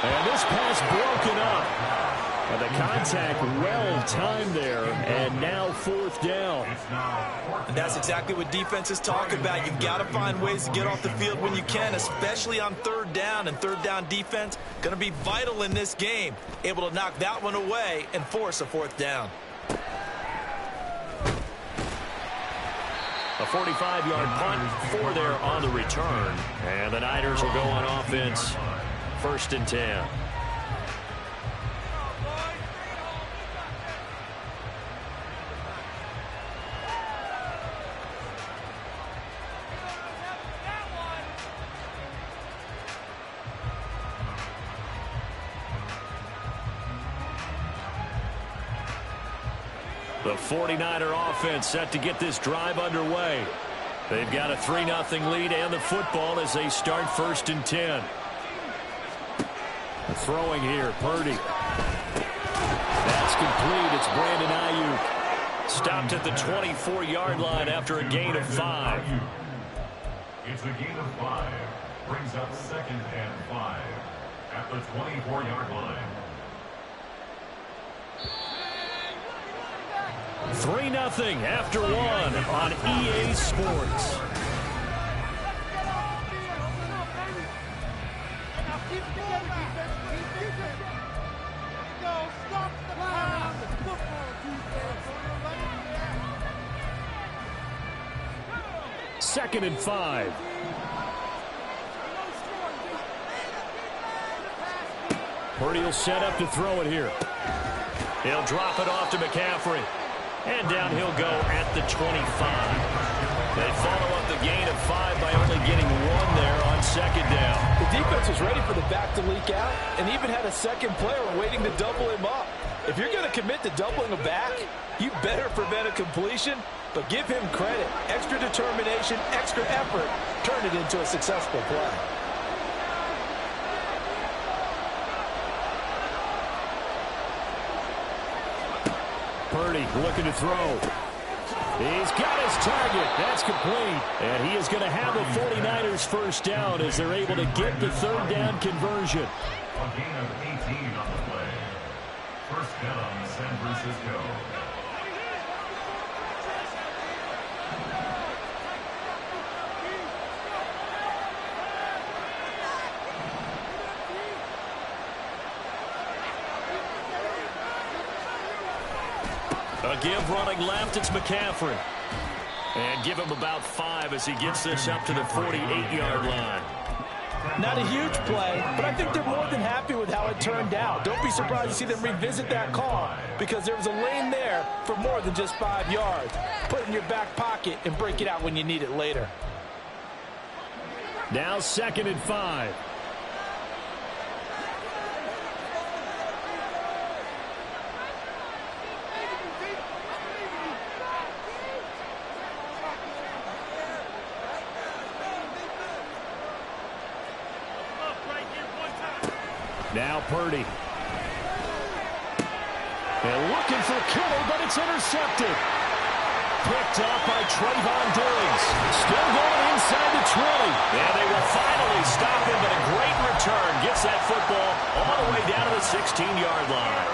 [SPEAKER 3] And this pass broken up. And the contact well-timed there. And now 4th down.
[SPEAKER 2] And that's exactly what defenses talk about. You've got to find ways to get off the field when you can, especially on 3rd down. And 3rd down defense going to be vital in this game. Able to knock that one away and force a 4th down.
[SPEAKER 3] A 45-yard punt for there on the return. And the Niners will go on offense. 1st and 10. The 49er offense set to get this drive underway. They've got a 3-0 lead and the football as they start 1st and 10.
[SPEAKER 4] Throwing here, Purdy. That's complete. It's Brandon Ayuk.
[SPEAKER 3] Stopped at the 24-yard line after a gain of 5.
[SPEAKER 6] It's a gain of 5. Brings up 2nd and 5 at the 24-yard line.
[SPEAKER 3] 3-0 after 1 on EA Sports.
[SPEAKER 4] Second and 5.
[SPEAKER 3] Purdy will set up to throw it here. He'll drop it off to McCaffrey. And down he'll go at the 25. They follow up the gain of 5 by only getting 1 there on 2nd down.
[SPEAKER 2] The defense was ready for the back to leak out and even had a second player waiting to double him up. If you're going to commit to doubling a back, you better prevent a completion, but give him credit. Extra determination, extra effort, turn it into a successful play.
[SPEAKER 4] Purdy looking to throw. He's got his target. That's complete. And he is going to have a 49ers first down as they're able to get the third down conversion.
[SPEAKER 6] A gain of 18 on the play. First down, San Francisco.
[SPEAKER 3] A give running left, it's McCaffrey. And give him about 5 as he gets this up to the 48-yard line.
[SPEAKER 2] Not a huge play, but I think they're more than happy with how it turned out. Don't be surprised to see them revisit that call because there was a lane there for more than just 5 yards. Put it in your back pocket and break it out when you need it later.
[SPEAKER 4] Now 2nd and 5. Now Purdy. And looking for Kittle, but it's intercepted. Picked up by Trayvon Diggs. Still going inside the 20.
[SPEAKER 3] And they will finally stop him, but a great return. Gets that football all the way down to the 16-yard line.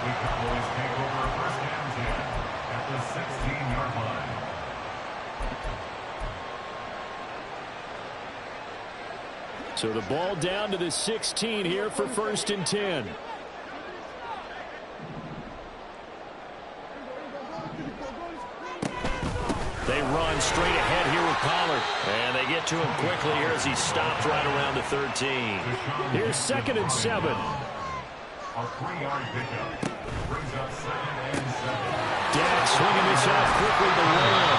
[SPEAKER 6] The Cowboys take over first and 10 at the 16-yard line.
[SPEAKER 4] So the ball down to the 16 here for 1st and 10.
[SPEAKER 3] They run straight ahead here with Pollard. And they get to him quickly here as he stopped right around the 13.
[SPEAKER 4] Here's 2nd and 7.
[SPEAKER 6] A 3-yard pickup brings up 2nd and 7.
[SPEAKER 4] Dak swinging this out quickly to Lamb.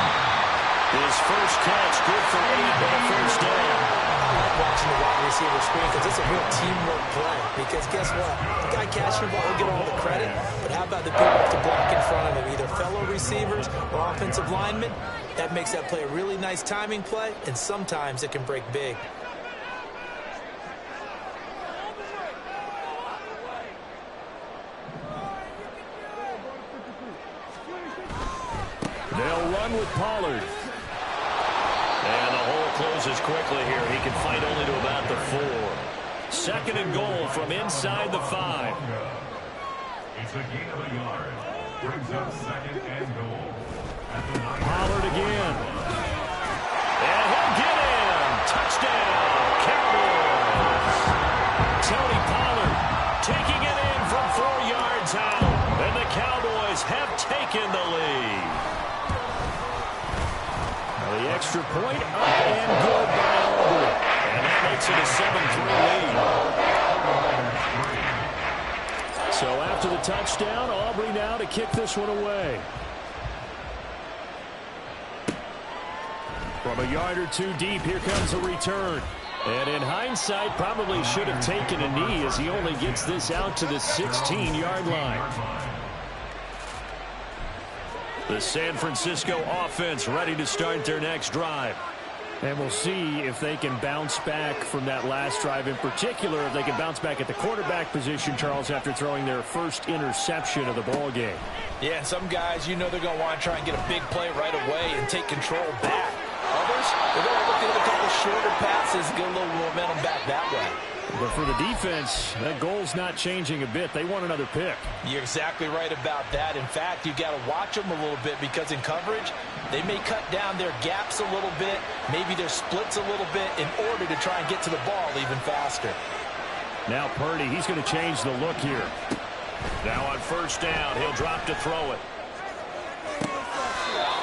[SPEAKER 3] His first catch, good for 8 and a first down.
[SPEAKER 2] I like watching the wide receiver screen because it's a real teamwork play. Because guess what? The guy catching the ball will get all the credit, but how about the people up to block in front of him, either fellow receivers or offensive linemen? That makes that play a really nice timing play, and sometimes it can break big.
[SPEAKER 4] They'll run with Pollard.
[SPEAKER 3] And the hole closes quickly here. He can fight only to about the 4. 2nd and goal from inside the 5.
[SPEAKER 6] It's a gain of a yard. Brings up 2nd and goal at the 9.
[SPEAKER 4] Pollard again.
[SPEAKER 3] And he'll get in. Touchdown, Cowboys. Tony Pollard taking it in from 4 yards out. And the Cowboys have taken the lead.
[SPEAKER 4] The extra point up and good by Aubrey.
[SPEAKER 3] And that makes it a 7-3 lead.
[SPEAKER 4] So after the touchdown, Aubrey now to kick this one away. From a yard or 2 deep, here comes a return. And in hindsight, probably should have taken a knee as he only gets this out to the 16-yard line. The San Francisco offense ready to start their next drive. And we'll see if they can bounce back from that last drive. In particular, if they can bounce back at the quarterback position, Charles, after throwing their first interception of the ball game.
[SPEAKER 2] Yeah, some guys, you know they're going to want to try and get a big play right away and take control back. Others, they're going to look at a couple shorter passes and get a little momentum back that way.
[SPEAKER 4] But for the defense, that goal's not changing a bit. They want another pick.
[SPEAKER 2] You're exactly right about that. In fact, you've got to watch them a little bit because in coverage, they may cut down their gaps a little bit, maybe their splits a little bit in order to try and get to the ball even faster.
[SPEAKER 4] Now Purdy, he's going to change the look here.
[SPEAKER 3] Now on first down, he'll drop to throw it.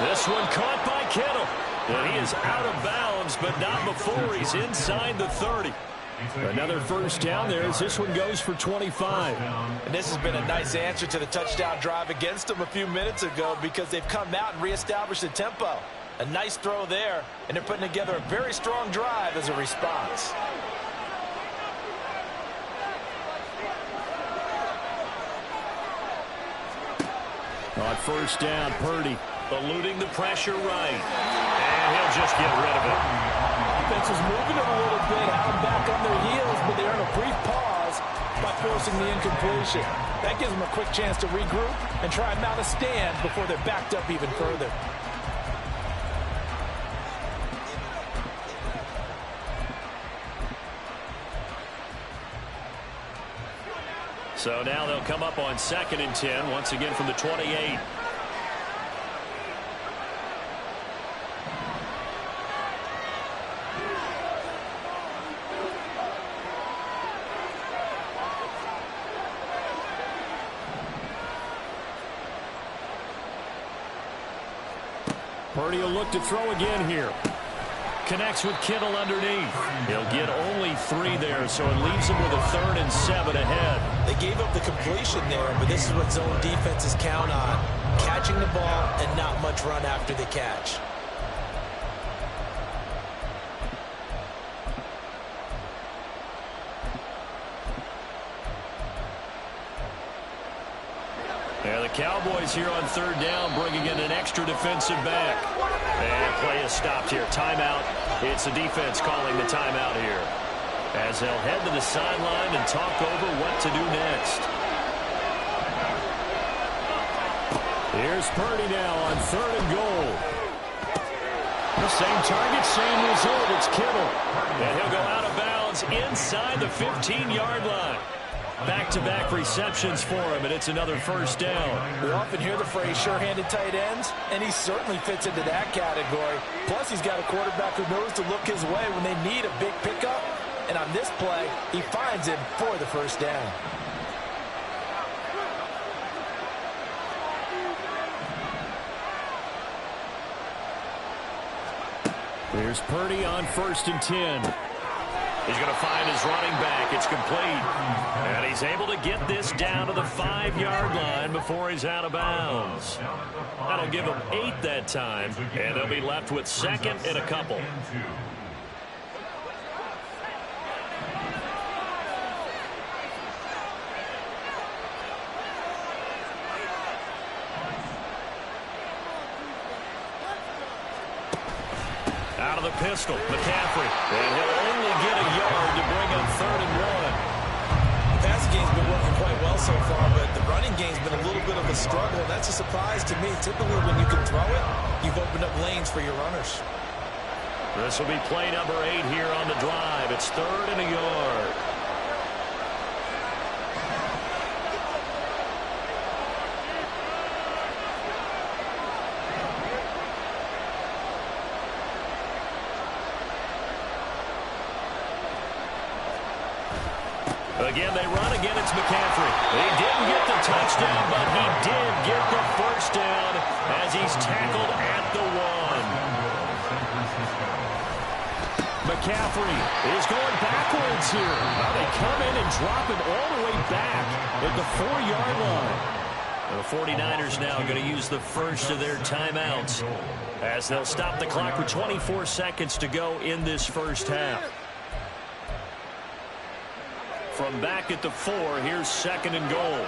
[SPEAKER 3] This one caught by Kittle. And he is out of bounds, but not before he's inside the 30.
[SPEAKER 4] Another first down there as this one goes for 25.
[SPEAKER 2] And this has been a nice answer to the touchdown drive against them a few minutes ago because they've come out and reestablished the tempo. A nice throw there, and they're putting together a very strong drive as a response.
[SPEAKER 4] On first down, Purdy.
[SPEAKER 3] Eluding the pressure right. And he'll just get rid of it.
[SPEAKER 2] Defense is moving it a little bit, had them back on their heels, but they earn a brief pause by forcing the incompletion. That gives them a quick chance to regroup and try and mount a stand before they're backed up even further.
[SPEAKER 3] So now they'll come up on 2nd and 10, once again from the 28.
[SPEAKER 4] Purdy will look to throw again here.
[SPEAKER 3] Connects with Kittle underneath. He'll get only 3 there, so it leaves him with a 3rd and 7 ahead.
[SPEAKER 2] They gave up the completion there, but this is what zone defenses count on. Catching the ball and not much run after the catch.
[SPEAKER 3] Yeah, the Cowboys here on 3rd down, bringing in an extra defensive back. And play is stopped here. Timeout. It's the defense calling the timeout here, as they'll head to the sideline and talk over what to do next.
[SPEAKER 4] Here's Purdy now on 3rd and goal. The same target, same result. It's Kittle.
[SPEAKER 3] And he'll go out of bounds inside the 15-yard line. Back-to-back receptions for him, and it's another first down.
[SPEAKER 2] We often hear the phrase sure-handed tight ends, and he certainly fits into that category. Plus, he's got a quarterback who knows to look his way when they need a big pickup. And on this play, he finds him for the first down.
[SPEAKER 4] Here's Purdy on 1st and 10.
[SPEAKER 3] He's going to find his running back. It's complete. And he's able to get this down to the 5-yard line before he's out of bounds. That'll give him 8 that time, and they'll be left with 2nd and a couple. Out of the pistol, McCaffrey. And he'll only get a yard to bring up 3rd and 1.
[SPEAKER 2] The passing game's been working quite well so far, but the running game's been a little bit of a struggle. That's a surprise to me. Typically, when you can throw it, you've opened up lanes for your runners.
[SPEAKER 3] This will be play number 8 here on the drive. It's 3rd and a yard. Again, they run. Again, it's McCaffrey. He didn't get the touchdown, but he did get the first down as he's tackled at the 1. McCaffrey is going backwards here. Now they come in and drop him all the way back at the 4-yard line. The 49ers now going to use the first of their timeouts as they'll stop the clock with 24 seconds to go in this first half. From back at the 4, here's 2nd and goal.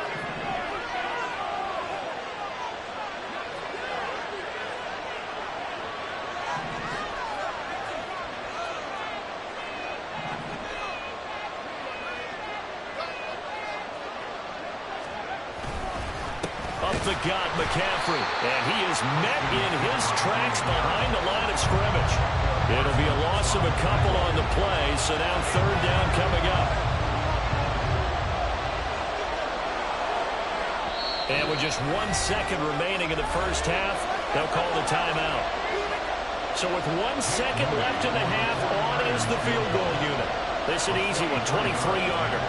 [SPEAKER 3] Up the gut, McCaffrey. And he is met in his tracks behind the line of scrimmage. It'll be a loss of a couple on the play, so now 3rd down coming up. And with just 1 second remaining in the first half, they'll call the timeout. So with 1 second left in the half, on is the field goal unit. This is an easy one, 23-yarder.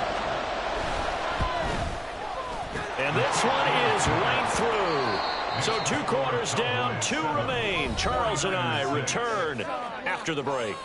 [SPEAKER 3] And this one is right through. So 2 quarters down, 2 remain. Charles and I return after the break.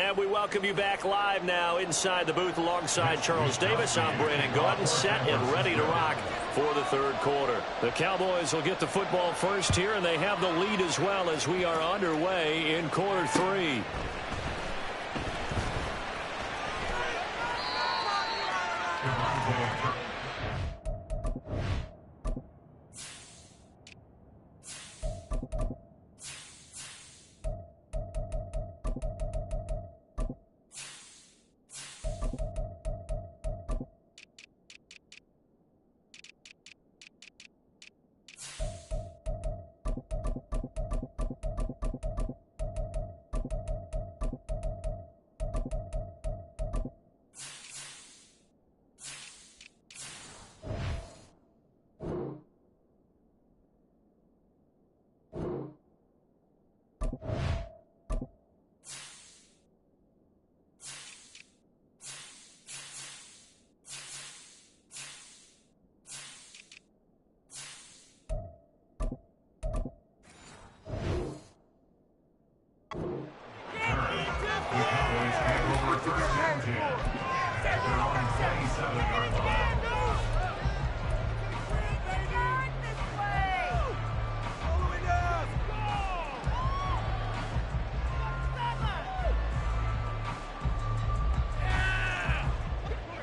[SPEAKER 3] And we welcome you back live now inside the booth alongside Charles Davis. I'm Brandon Gaudin, set and ready to rock for the third quarter. The Cowboys will get the football first here, and they have the lead as well as we are underway in quarter three.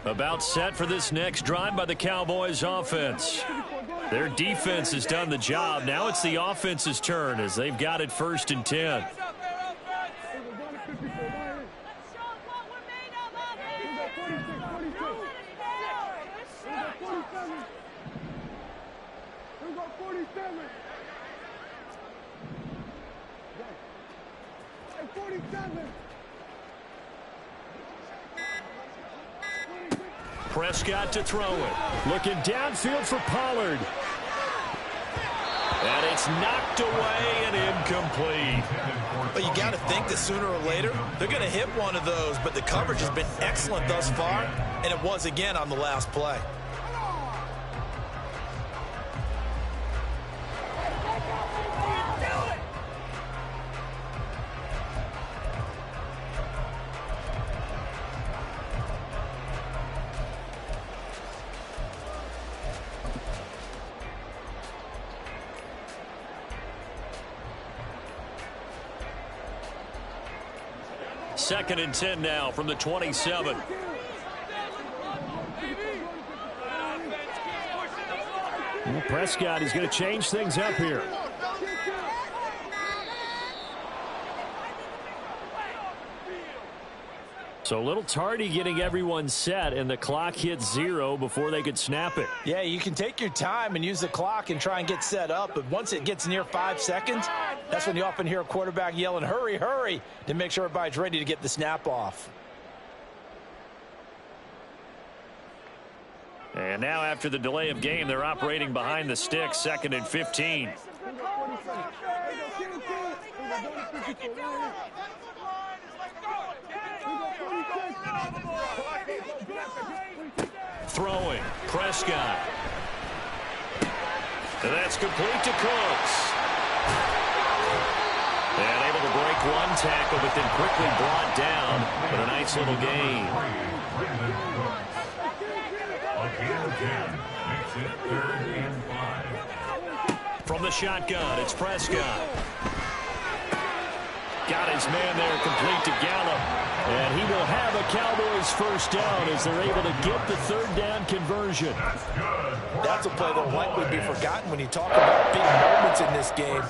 [SPEAKER 3] About set for this next drive by the Cowboys offense. Their defense has done the job. Now it's the offense's turn as they've got it 1st and 10. Prescott to throw it.
[SPEAKER 4] Looking downfield for Pollard.
[SPEAKER 3] And it's knocked away and incomplete.
[SPEAKER 2] But you got to think that sooner or later, they're going to hit one of those. But the coverage has been excellent thus far, and it was again on the last play.
[SPEAKER 3] Second and 10 now from the 27.
[SPEAKER 4] Well, Prescott is going to change things up here. So a little tardy getting everyone set, and the clock hits 0 before they could snap it.
[SPEAKER 2] Yeah, you can take your time and use the clock and try and get set up, but once it gets near 5 seconds, that's when you often hear a quarterback yelling, hurry, hurry, to make sure everybody's ready to get the snap off.
[SPEAKER 3] And now after the delay of game, they're operating behind the sticks, 2nd and 15. Throwing, Prescott. And that's complete to Cooks. And able to break one tackle, but then quickly brought down with a nice little gain. From the shotgun, it's Prescott. Got his man there, complete to Gallup. And he will have a Cowboys first down as they're able to get the third down conversion.
[SPEAKER 2] That's a play that will likely be forgotten when you talk about big moments in this game.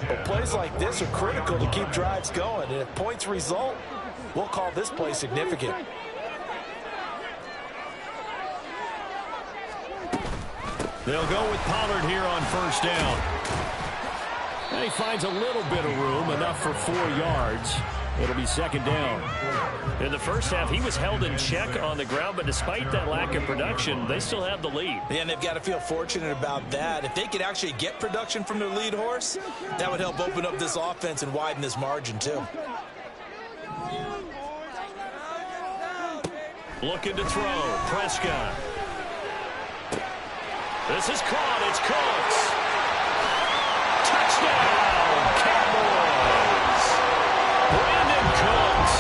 [SPEAKER 2] But plays like this are critical to keep drives going. And if points result, we'll call this play significant.
[SPEAKER 3] They'll go with Pollard here on first down.
[SPEAKER 4] And he finds a little bit of room, enough for 4 yards. It'll be second down.
[SPEAKER 3] In the first half, he was held in check on the ground, but despite that lack of production, they still have the lead.
[SPEAKER 2] And they've got to feel fortunate about that. If they could actually get production from their lead horse, that would help open up this offense and widen this margin too.
[SPEAKER 3] Looking to throw, Prescott. This is caught, it's Cooks. Touchdown, Cowboys. Brandon Cooks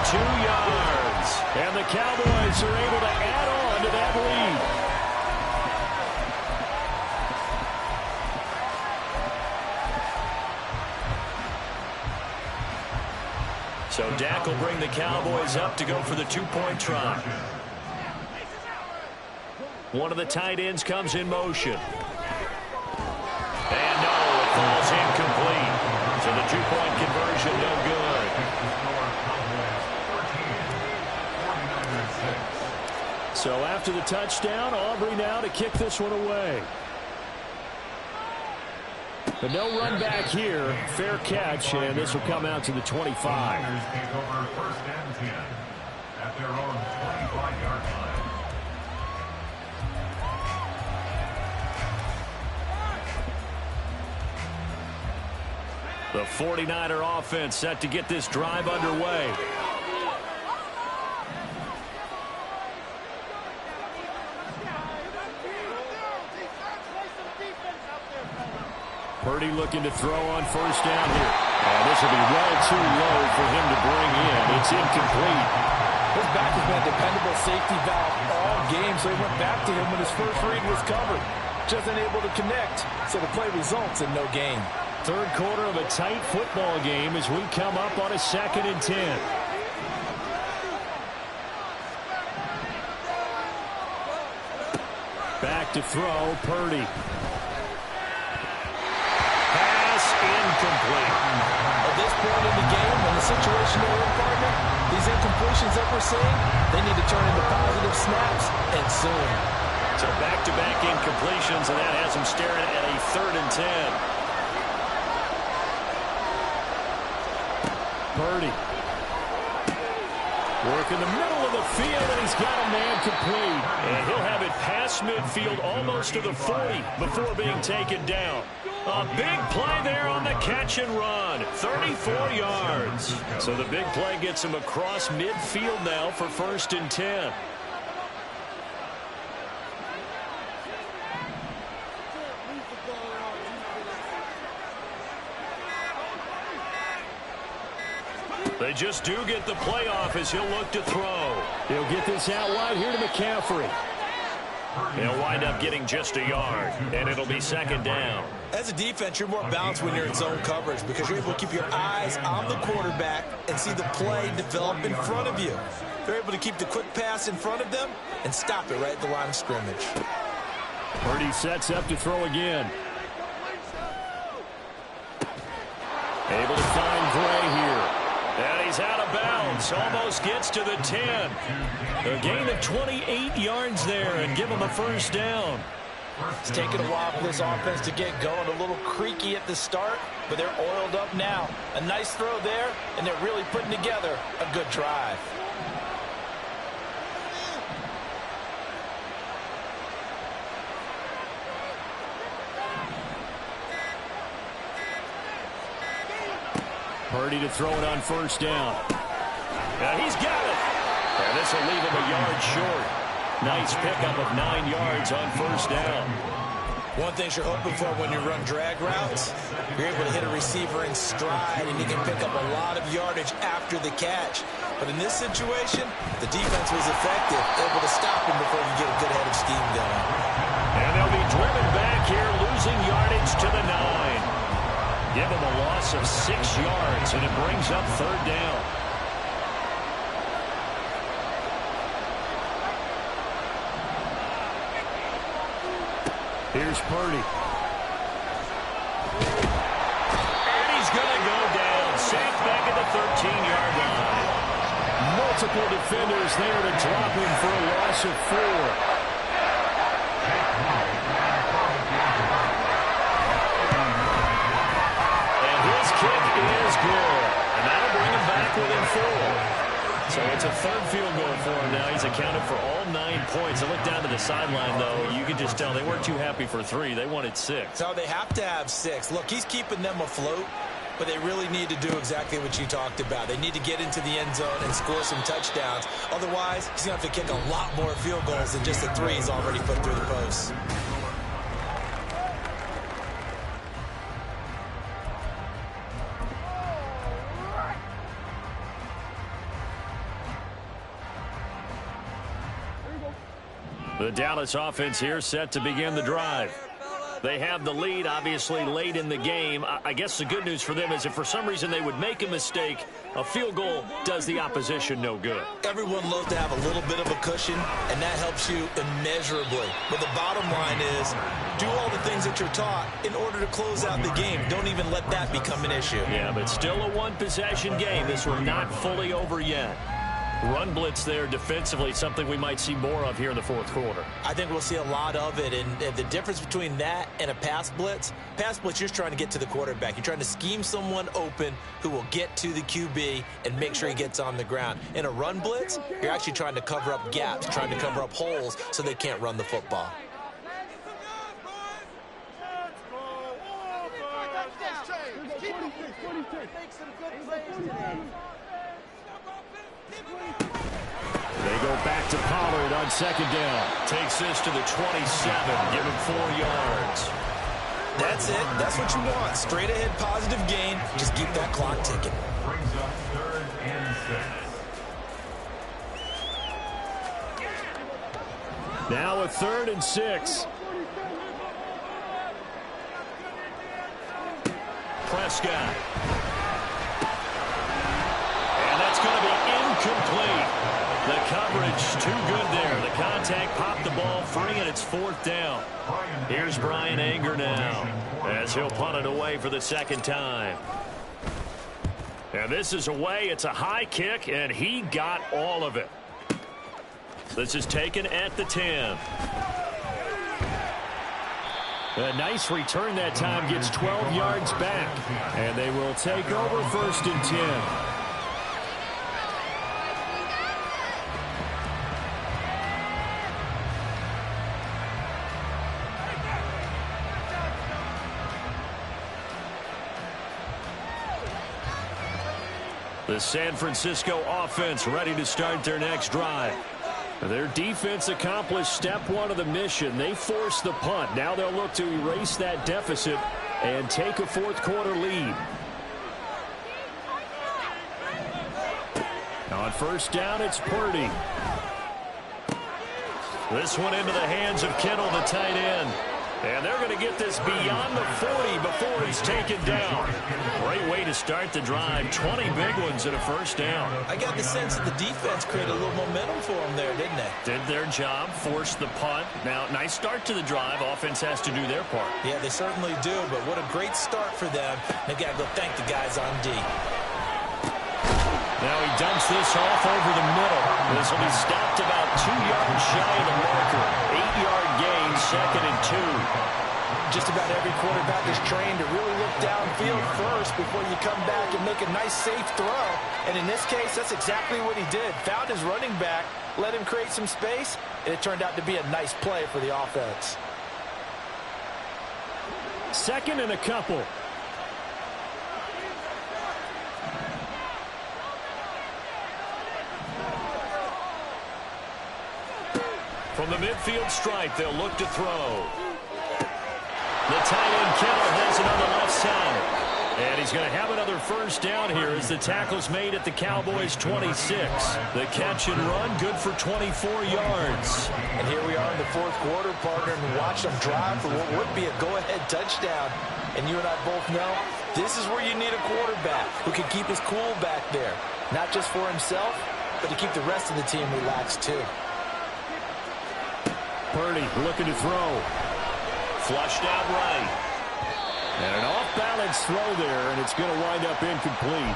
[SPEAKER 3] 2 yards. And the Cowboys are able to add on to that lead. So Dak will bring the Cowboys up to go for the 2-point try. One of the tight ends comes in motion. And no, it falls incomplete. So the 2-point conversion no good. So after the touchdown, Aubrey now to kick this one away. But no run back here. Fair catch, and this will come out to the 25.
[SPEAKER 6] Take over first and 10 at their own 25-yard line.
[SPEAKER 3] The 49er offense set to get this drive underway. Purdy looking to throw on first down here. This will be well too low for him to bring in. It's incomplete.
[SPEAKER 2] His back has been a dependable safety valve all game, so he went back to him when his first read was covered. Just unable to connect, so the play results in no gain.
[SPEAKER 4] Third quarter of a tight football game as we come up on a 2nd and 10. Back to throw, Purdy.
[SPEAKER 3] Pass incomplete.
[SPEAKER 2] At this point in the game, in the situation they're in, partner, these incompletions that we're seeing, they need to turn into positive snaps, and soon.
[SPEAKER 3] So back-to-back incompletions, and that has him staring at a 3rd and 10.
[SPEAKER 4] Purdy. Work in the middle of the field, and he's got a man complete.
[SPEAKER 3] And he'll have it past midfield almost to the 40 before being taken down. A big play there on the catch and run. 34 yards. So the big play gets him across midfield now for 1st and 10. They just do get the playoff as he'll look to throw.
[SPEAKER 4] He'll get this out wide here to McCaffrey.
[SPEAKER 3] He'll wind up getting just a yard, and it'll be 2nd down.
[SPEAKER 2] As a defense, you're more balanced when you're in zone coverage because you're able to keep your eyes on the quarterback and see the play develop in front of you. They're able to keep the quick pass in front of them and stop it right at the line of scrimmage.
[SPEAKER 4] Purdy sets up to throw again.
[SPEAKER 3] Able to find Gray here. And he's out of bounds. Almost gets to the 10. A gain of 28 yards there and give him a 1st down.
[SPEAKER 2] It's taken a while for this offense to get going. A little creaky at the start, but they're oiled up now. A nice throw there, and they're really putting together a good drive.
[SPEAKER 4] Purdy to throw it on 1st down.
[SPEAKER 3] And he's got it. And this will leave him a yard short. Nice pickup of 9 yards on 1st down.
[SPEAKER 2] One thing you're hoping for when you run drag routes, you're able to hit a receiver in stride, and you can pick up a lot of yardage after the catch. But in this situation, the defense was effective, able to stop him before you get a good head of steam going.
[SPEAKER 3] And they'll be driven back here, losing yardage to the 9. Give him a loss of 6 yards, and it brings up 3rd down.
[SPEAKER 4] Here's Purdy.
[SPEAKER 3] And he's going to go down. Safe back at the 13-yard line.
[SPEAKER 4] Multiple defenders there to drop him for a loss of 4.
[SPEAKER 3] Is good. And that'll bring him back within 4. So it's a 3rd field goal for him now. He's accounted for all 9 points. I look down to the sideline, though. You can just tell they weren't too happy for 3. They wanted 6.
[SPEAKER 2] No, they have to have 6. Look, he's keeping them afloat, but they really need to do exactly what you talked about. They need to get into the end zone and score some touchdowns. Otherwise, he's going to have to kick a lot more field goals than just the 3 he's already put through the posts.
[SPEAKER 3] The Dallas offense here set to begin the drive. They have the lead, obviously, late in the game. I guess the good news for them is if for some reason they would make a mistake, a field goal does the opposition no good.
[SPEAKER 2] Everyone loves to have a little bit of a cushion, and that helps you immeasurably. But the bottom line is, do all the things that you're taught in order to close out the game. Don't even let that become an issue.
[SPEAKER 3] Yeah, but still a one-possession game. This one not fully over yet. Run blitz there defensively, something we might see more of here in the fourth quarter.
[SPEAKER 2] I think we'll see a lot of it, and the difference between that and a pass blitz, you're just trying to get to the quarterback. You're trying to scheme someone open who will get to the QB and make sure he gets on the ground. In a run blitz, you're actually trying to cover up gaps, trying to cover up holes so they can't run the football.
[SPEAKER 4] They go back to Pollard on second down.
[SPEAKER 3] Takes this to the 27, give him 4 yards.
[SPEAKER 2] That's it. That's what you want. Straight ahead positive gain. Just keep that clock ticking.
[SPEAKER 6] Brings up 3rd and 6.
[SPEAKER 4] Now a 3rd and 6.
[SPEAKER 3] Prescott. And that's going to be incomplete. The coverage too good there. The contact popped the ball free, and it's 4th down. Here's Brian Anger now as he'll punt it away for the second time. And this is away. It's a high kick, and he got all of it. This is taken at the 10.
[SPEAKER 4] A nice return that time, gets 12 yards back. And they will take over 1st and 10.
[SPEAKER 3] The San Francisco offense ready to start their next drive.
[SPEAKER 4] Their defense accomplished step 1 of the mission. They forced the punt. Now they'll look to erase that deficit and take a 4th quarter lead. On 1st down, it's Purdy.
[SPEAKER 3] This one into the hands of Kittle, the tight end. And they're going to get this beyond the 40 before he's taken down. Great way to start the drive. 20 big ones and a 1st down.
[SPEAKER 2] I got the sense that the defense created a little momentum for them there, didn't they?
[SPEAKER 3] Did their job, forced the punt. Now, nice start to the drive. Offense has to do their part.
[SPEAKER 2] Yeah, they certainly do, but what a great start for them. They got to go thank the guys on D.
[SPEAKER 3] Now he dumps this off over the middle. This will be stopped about 2 yards shy of the marker. 8-yard gain, 2nd and 2.
[SPEAKER 2] Just about every quarterback is trained to really look downfield first before you come back and make a nice, safe throw. And in this case, that's exactly what he did. Found his running back, let him create some space, and it turned out to be a nice play for the offense.
[SPEAKER 4] 2nd and a couple.
[SPEAKER 3] From the midfield stripe, they'll look to throw. The tight end Kittle has it on the left side. And he's going to have another 1st down here as the tackle's made at the Cowboys' 26. The catch and run, good for 24 yards.
[SPEAKER 2] And here we are in the 4th quarter, partner, and watch them drive for what would be a go-ahead touchdown. And you and I both know this is where you need a quarterback who can keep his cool back there. Not just for himself, but to keep the rest of the team relaxed too.
[SPEAKER 4] Purdy looking to throw.
[SPEAKER 3] Flushed out right.
[SPEAKER 4] And an off-balance throw there, and it's going to wind up incomplete.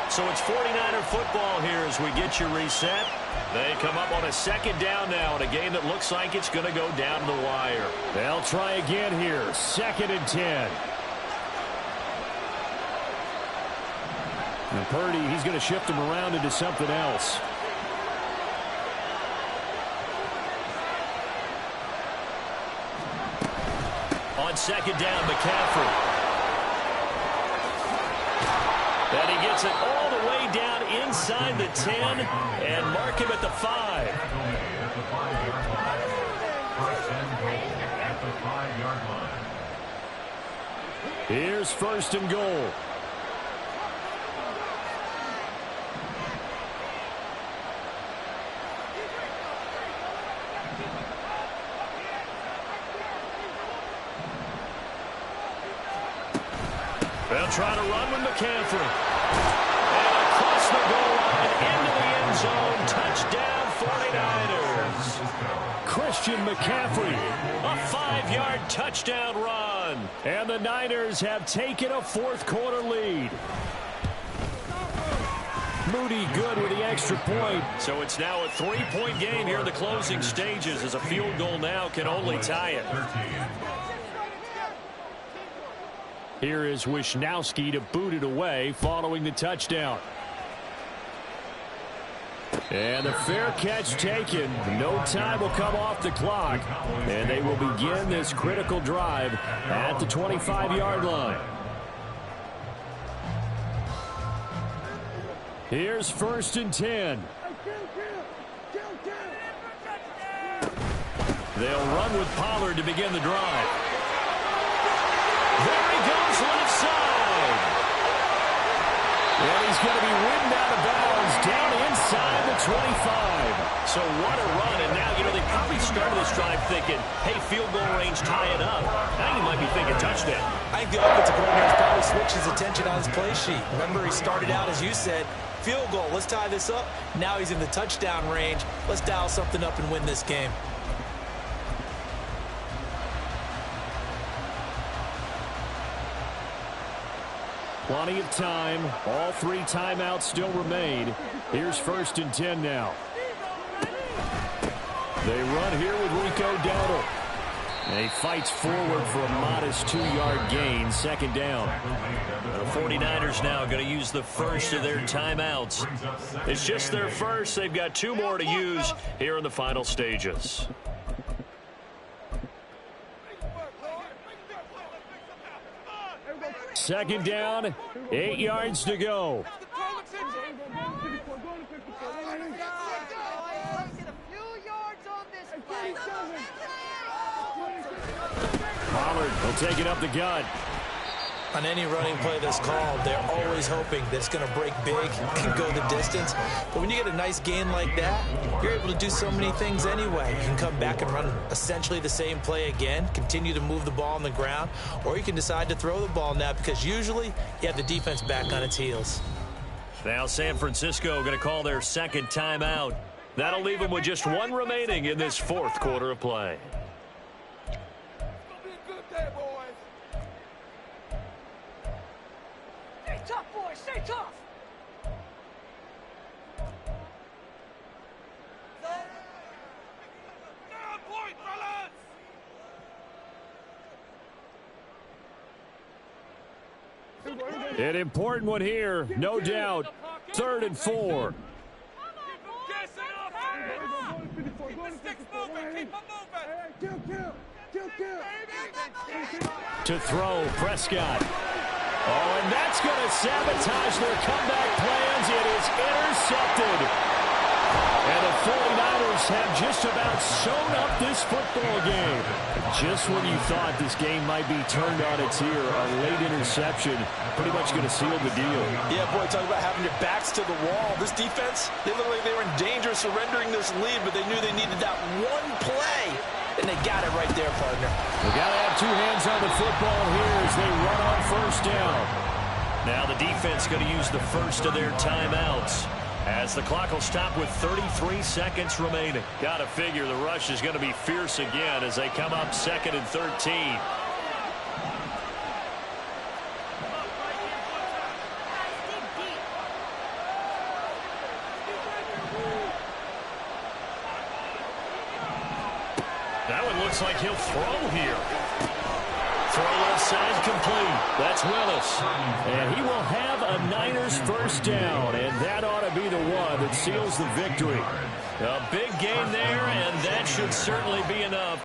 [SPEAKER 3] So it's 49er football here as we get you reset. They come up on a 2nd down now in a game that looks like it's going to go down to the wire.
[SPEAKER 4] They'll try again here. 2nd and 10. And Purdy, he's going to shift him around into something else.
[SPEAKER 3] On 2nd down, McCaffrey. And he gets it all the way down inside the 10 and mark him at the 5.
[SPEAKER 4] Here's 1st and goal.
[SPEAKER 3] They'll try to run with McCaffrey. And across the goal line, into the end zone. Touchdown, 49ers.
[SPEAKER 4] Christian McCaffrey.
[SPEAKER 3] A 5-yard touchdown run.
[SPEAKER 4] And the Niners have taken a fourth-quarter lead. Moody good with the extra point.
[SPEAKER 3] So it's now a 3-point game here in the closing stages, as a field goal now can only tie it.
[SPEAKER 4] Here is Wisnowski to boot it away following the touchdown. And the fair catch taken. No time will come off the clock. And they will begin this critical drive at the 25-yard line. Here's 1st and 10. They'll run with Pollard to begin the drive.
[SPEAKER 3] There he goes left side.
[SPEAKER 4] And he's going to be ridden out of bounds down inside the 25.
[SPEAKER 3] So what a run. And now, they probably started this drive thinking, hey, field goal range, tie it up. Now you might be thinking touchdown.
[SPEAKER 2] I think the offensive coordinator probably switched his attention on his play sheet. Remember, he started out, as you said, field goal. Let's tie this up. Now he's in the touchdown range. Let's dial something up and win this game.
[SPEAKER 4] Plenty of time. All 3 timeouts still remain. Here's 1st and 10 now. They run here with Rico Dowdle. And he fights forward for a modest 2-yard gain, 2nd down.
[SPEAKER 3] The 49ers now going to use the first of their timeouts. It's just their first. They've got 2 more to use here in the final stages.
[SPEAKER 4] Second down, 8 yards to go. Pollard will take it up the gut.
[SPEAKER 2] On any running play that's called, they're always hoping that it's going to break big and go the distance. But when you get a nice gain like that, you're able to do so many things anyway. You can come back and run essentially the same play again, continue to move the ball on the ground, or you can decide to throw the ball now, because usually you have the defense back on its heels.
[SPEAKER 3] Now San Francisco going to call their 2nd timeout. That'll leave them with just 1 remaining in this 4th quarter of play.
[SPEAKER 8] Tough, boys. Stay tough. Down point, fellas.
[SPEAKER 4] An important one here, no doubt. 3rd and 4. To throw, Prescott. Oh, and that's going to sabotage their comeback plans. It is intercepted. And the 49ers have just about sewn up this football game. Just when you thought this game might be turned on its ear, a late interception pretty much going to seal the deal.
[SPEAKER 2] Yeah, boy, talk about having your backs to the wall. This defense, they looked like they were in danger of surrendering this lead, but they knew they needed that one play. And they got it right there, partner.
[SPEAKER 4] They got to have 2 hands on the football here as they run on 1st down.
[SPEAKER 3] Now the defense going to use the first of their timeouts, as the clock will stop with 33 seconds remaining. Got to figure the rush is going to be fierce again as they come up 2nd and 13. That one looks like he'll throw here. Throw left side complete. That's Willis.
[SPEAKER 4] And he will have a Niners 1st down, and that ought to be the one that seals the victory.
[SPEAKER 3] A big gain there, and that should certainly be enough.